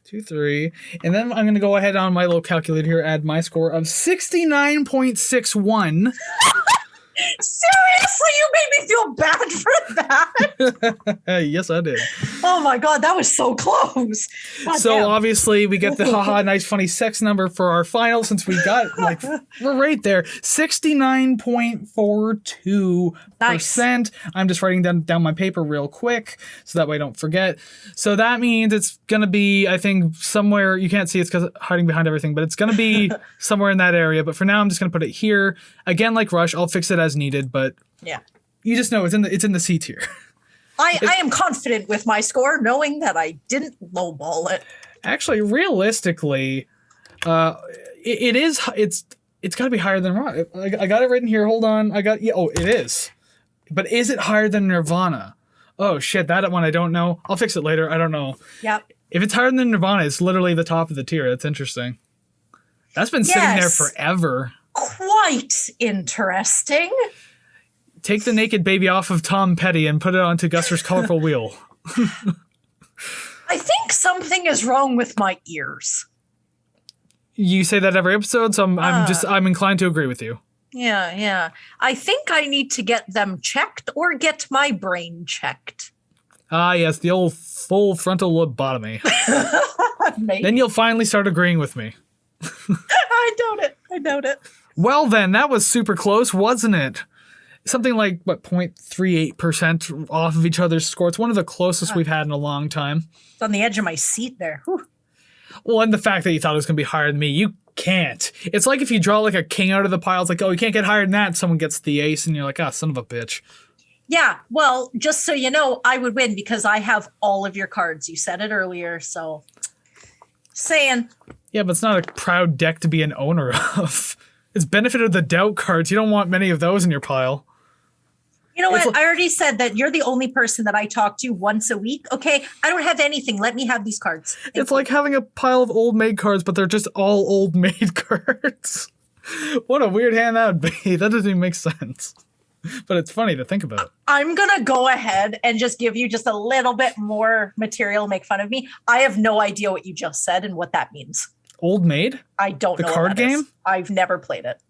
23. And then I'm going to go ahead on my little calculator here, add my score of 69.61. Seriously, you made me feel bad for that. Yes, I did. Oh my God, that was so close. God So damn. obviously we get the haha nice funny sex number for our final since we got we're right there. 69.42%. Nice. I'm just writing down my paper real quick so that way I don't forget. So that means it's gonna be, I think, somewhere, you can't see it's because hiding behind everything, but it's gonna be somewhere in that area. But for now I'm just gonna put it here. Again, like Rush, I'll fix it as needed, but Yeah. you just know it's in the C tier. I am confident with my score, knowing that I didn't lowball it. Actually, realistically, it's got to be higher than Nirvana. I got it written here. Hold on. It is. But is it higher than Nirvana? Oh shit, that one I don't know. I'll fix it later. I don't know. Yep. If it's higher than Nirvana, it's literally the top of the tier. That's interesting. That's been sitting there Yes. forever. Quite interesting. Take the naked baby off of Tom Petty and put it onto Guster's colorful wheel. I think something is wrong with my ears. You say that every episode, so I'm inclined to agree with you. Yeah. I think I need to get them checked or get my brain checked. Ah, yes, the old full frontal lobotomy. Maybe. Then you'll finally start agreeing with me. I doubt it. Well, then, that was super close, wasn't it? Something like, 0.38% off of each other's score. It's one of the closest we've had in a long time. It's on the edge of my seat there. Whew. Well, and the fact that you thought it was going to be higher than me, you can't. It's like if you draw like a king out of the pile, it's like, oh, you can't get higher than that. Someone gets the ace, and you're like, son of a bitch. Yeah, well, just so you know, I would win because I have all of your cards. You said it earlier, so saying. Yeah, but it's not a proud deck to be an owner of. It's benefit of the doubt cards. You don't want many of those in your pile. You know what? I already said that you're the only person that I talk to once a week. Okay, I don't have anything. Let me have these cards. It's like having a pile of old maid cards, but they're just all old maid cards. What a weird hand that would be. That doesn't even make sense. But it's funny to think about. I'm going to go ahead and just give you just a little bit more material, make fun of me. I have no idea what you just said and what that means. Old maid? I don't know. The card game? I've never played it.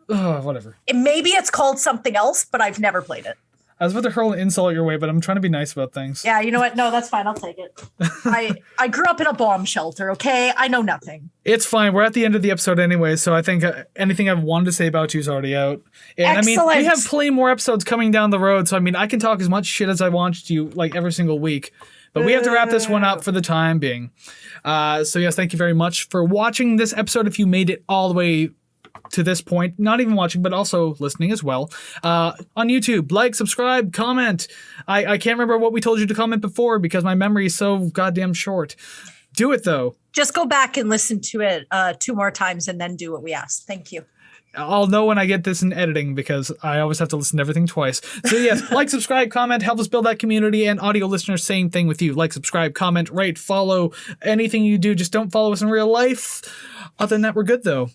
Whatever. Maybe it's called something else, but I've never played it. I was about to hurl an insult your way, but I'm trying to be nice about things. Yeah, you know what? No, that's fine. I'll take it. I grew up in a bomb shelter, okay? I know nothing. It's fine. We're at the end of the episode anyway, so I think anything I've wanted to say about you is already out. And Excellent. I mean, we have plenty more episodes coming down the road, so I mean, I can talk as much shit as I want to you, like every single week. But we have to wrap this one up for the time being. So yes, thank you very much for watching this episode. If you made it all the way to this point, not even watching, but also listening as well. On YouTube, like, subscribe, comment. I can't remember what we told you to comment before because my memory is so goddamn short. Do it though. Just go back and listen to it 2 more times and then do what we asked. Thank you. I'll know when I get this in editing because I always have to listen to everything twice. So yes, like, subscribe, comment, help us build that community, and audio listeners, same thing with you. Like, subscribe, comment, rate, follow, anything you do. Just don't follow us in real life. Other than that, we're good though.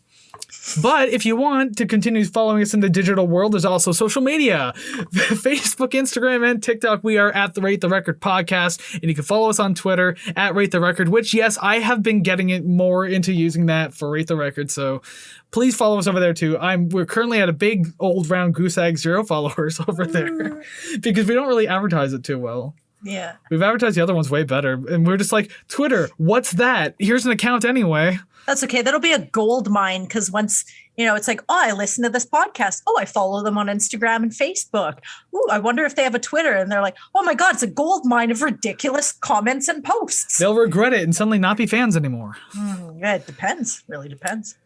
But if you want to continue following us in the digital world, there's also social media. Facebook, Instagram, and TikTok. We are at the Rate the Record podcast. And you can follow us on Twitter at Rate the Record, which, yes, I have been getting it more into using that for Rate the Record. So please follow us over there too. We're currently at a big old round goose egg 0 followers over there because we don't really advertise it too well. Yeah. We've advertised the other ones way better. And we're just like, Twitter, what's that? Here's an account anyway. That's okay. That'll be a gold mine because once, it's like, oh, I listen to this podcast. Oh, I follow them on Instagram and Facebook. Ooh, I wonder if they have a Twitter. And they're like, oh my God, it's a gold mine of ridiculous comments and posts. They'll regret it and suddenly not be fans anymore. Yeah, it depends. Really depends.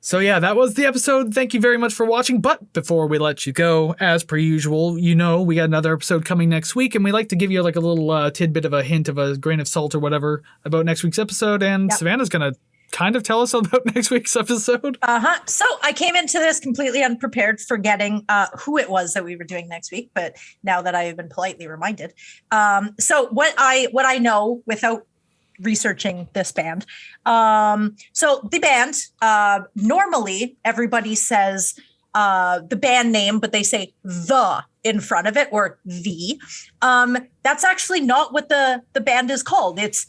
So yeah, that was the episode. Thank you very much for watching. But before we let you go, as per usual, we got another episode coming next week. And we like to give you like a little tidbit of a hint of a grain of salt or whatever about next week's episode. And yep. Savannah's going to kind of tell us about next week's episode. So I came into this completely unprepared, forgetting who it was that we were doing next week. But now that I have been politely reminded. So what I know without researching this band. So the band, normally everybody says the band name, but they say the in front of it, or the. That's actually not what the band is called. It's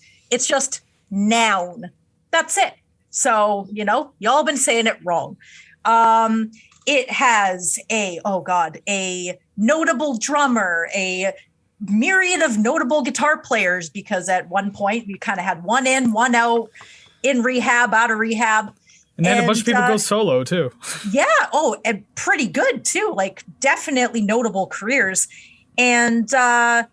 just noun. That's it. So, y'all been saying it wrong. It has a notable drummer, a myriad of notable guitar players, because at one point we kind of had one in, one out, in rehab, out of rehab. And then a bunch of people go solo too. Yeah. Oh, and pretty good too. Like definitely notable careers. And I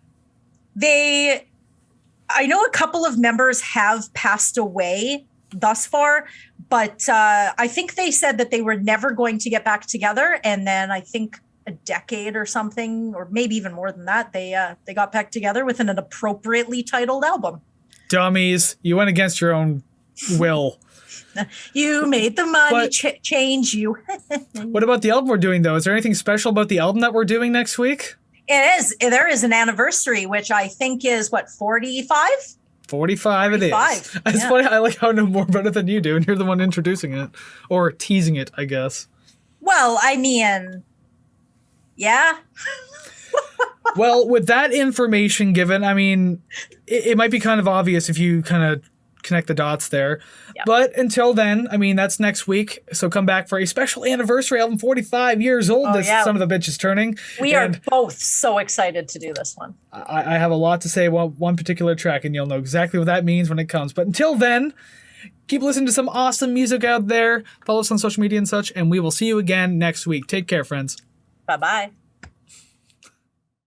know a couple of members have passed away thus far, but I think they said that they were never going to get back together. And then I think a decade or something, or maybe even more than that, they got back together with an appropriately titled album. Dummies. You went against your own will. You made the money change you. What about the album we're doing, though? Is there anything special about the album that we're doing next week? It is. There is an anniversary, which I think is, 45? 45 it is. It's funny. I like how I know more about it than you do, and you're the one introducing it. Or teasing it, I guess. Well, I mean, yeah. Well, with that information given, I mean, it might be kind of obvious if you kind of connect the dots there. Yep. But until then, I mean, that's next week. So come back for a special anniversary album, 45 years old. Son of the bitch is turning. We are both so excited to do this one. I have a lot to say about one particular track, and you'll know exactly what that means when it comes. But until then, keep listening to some awesome music out there. Follow us on social media and such, and we will see you again next week. Take care, friends. Bye-bye.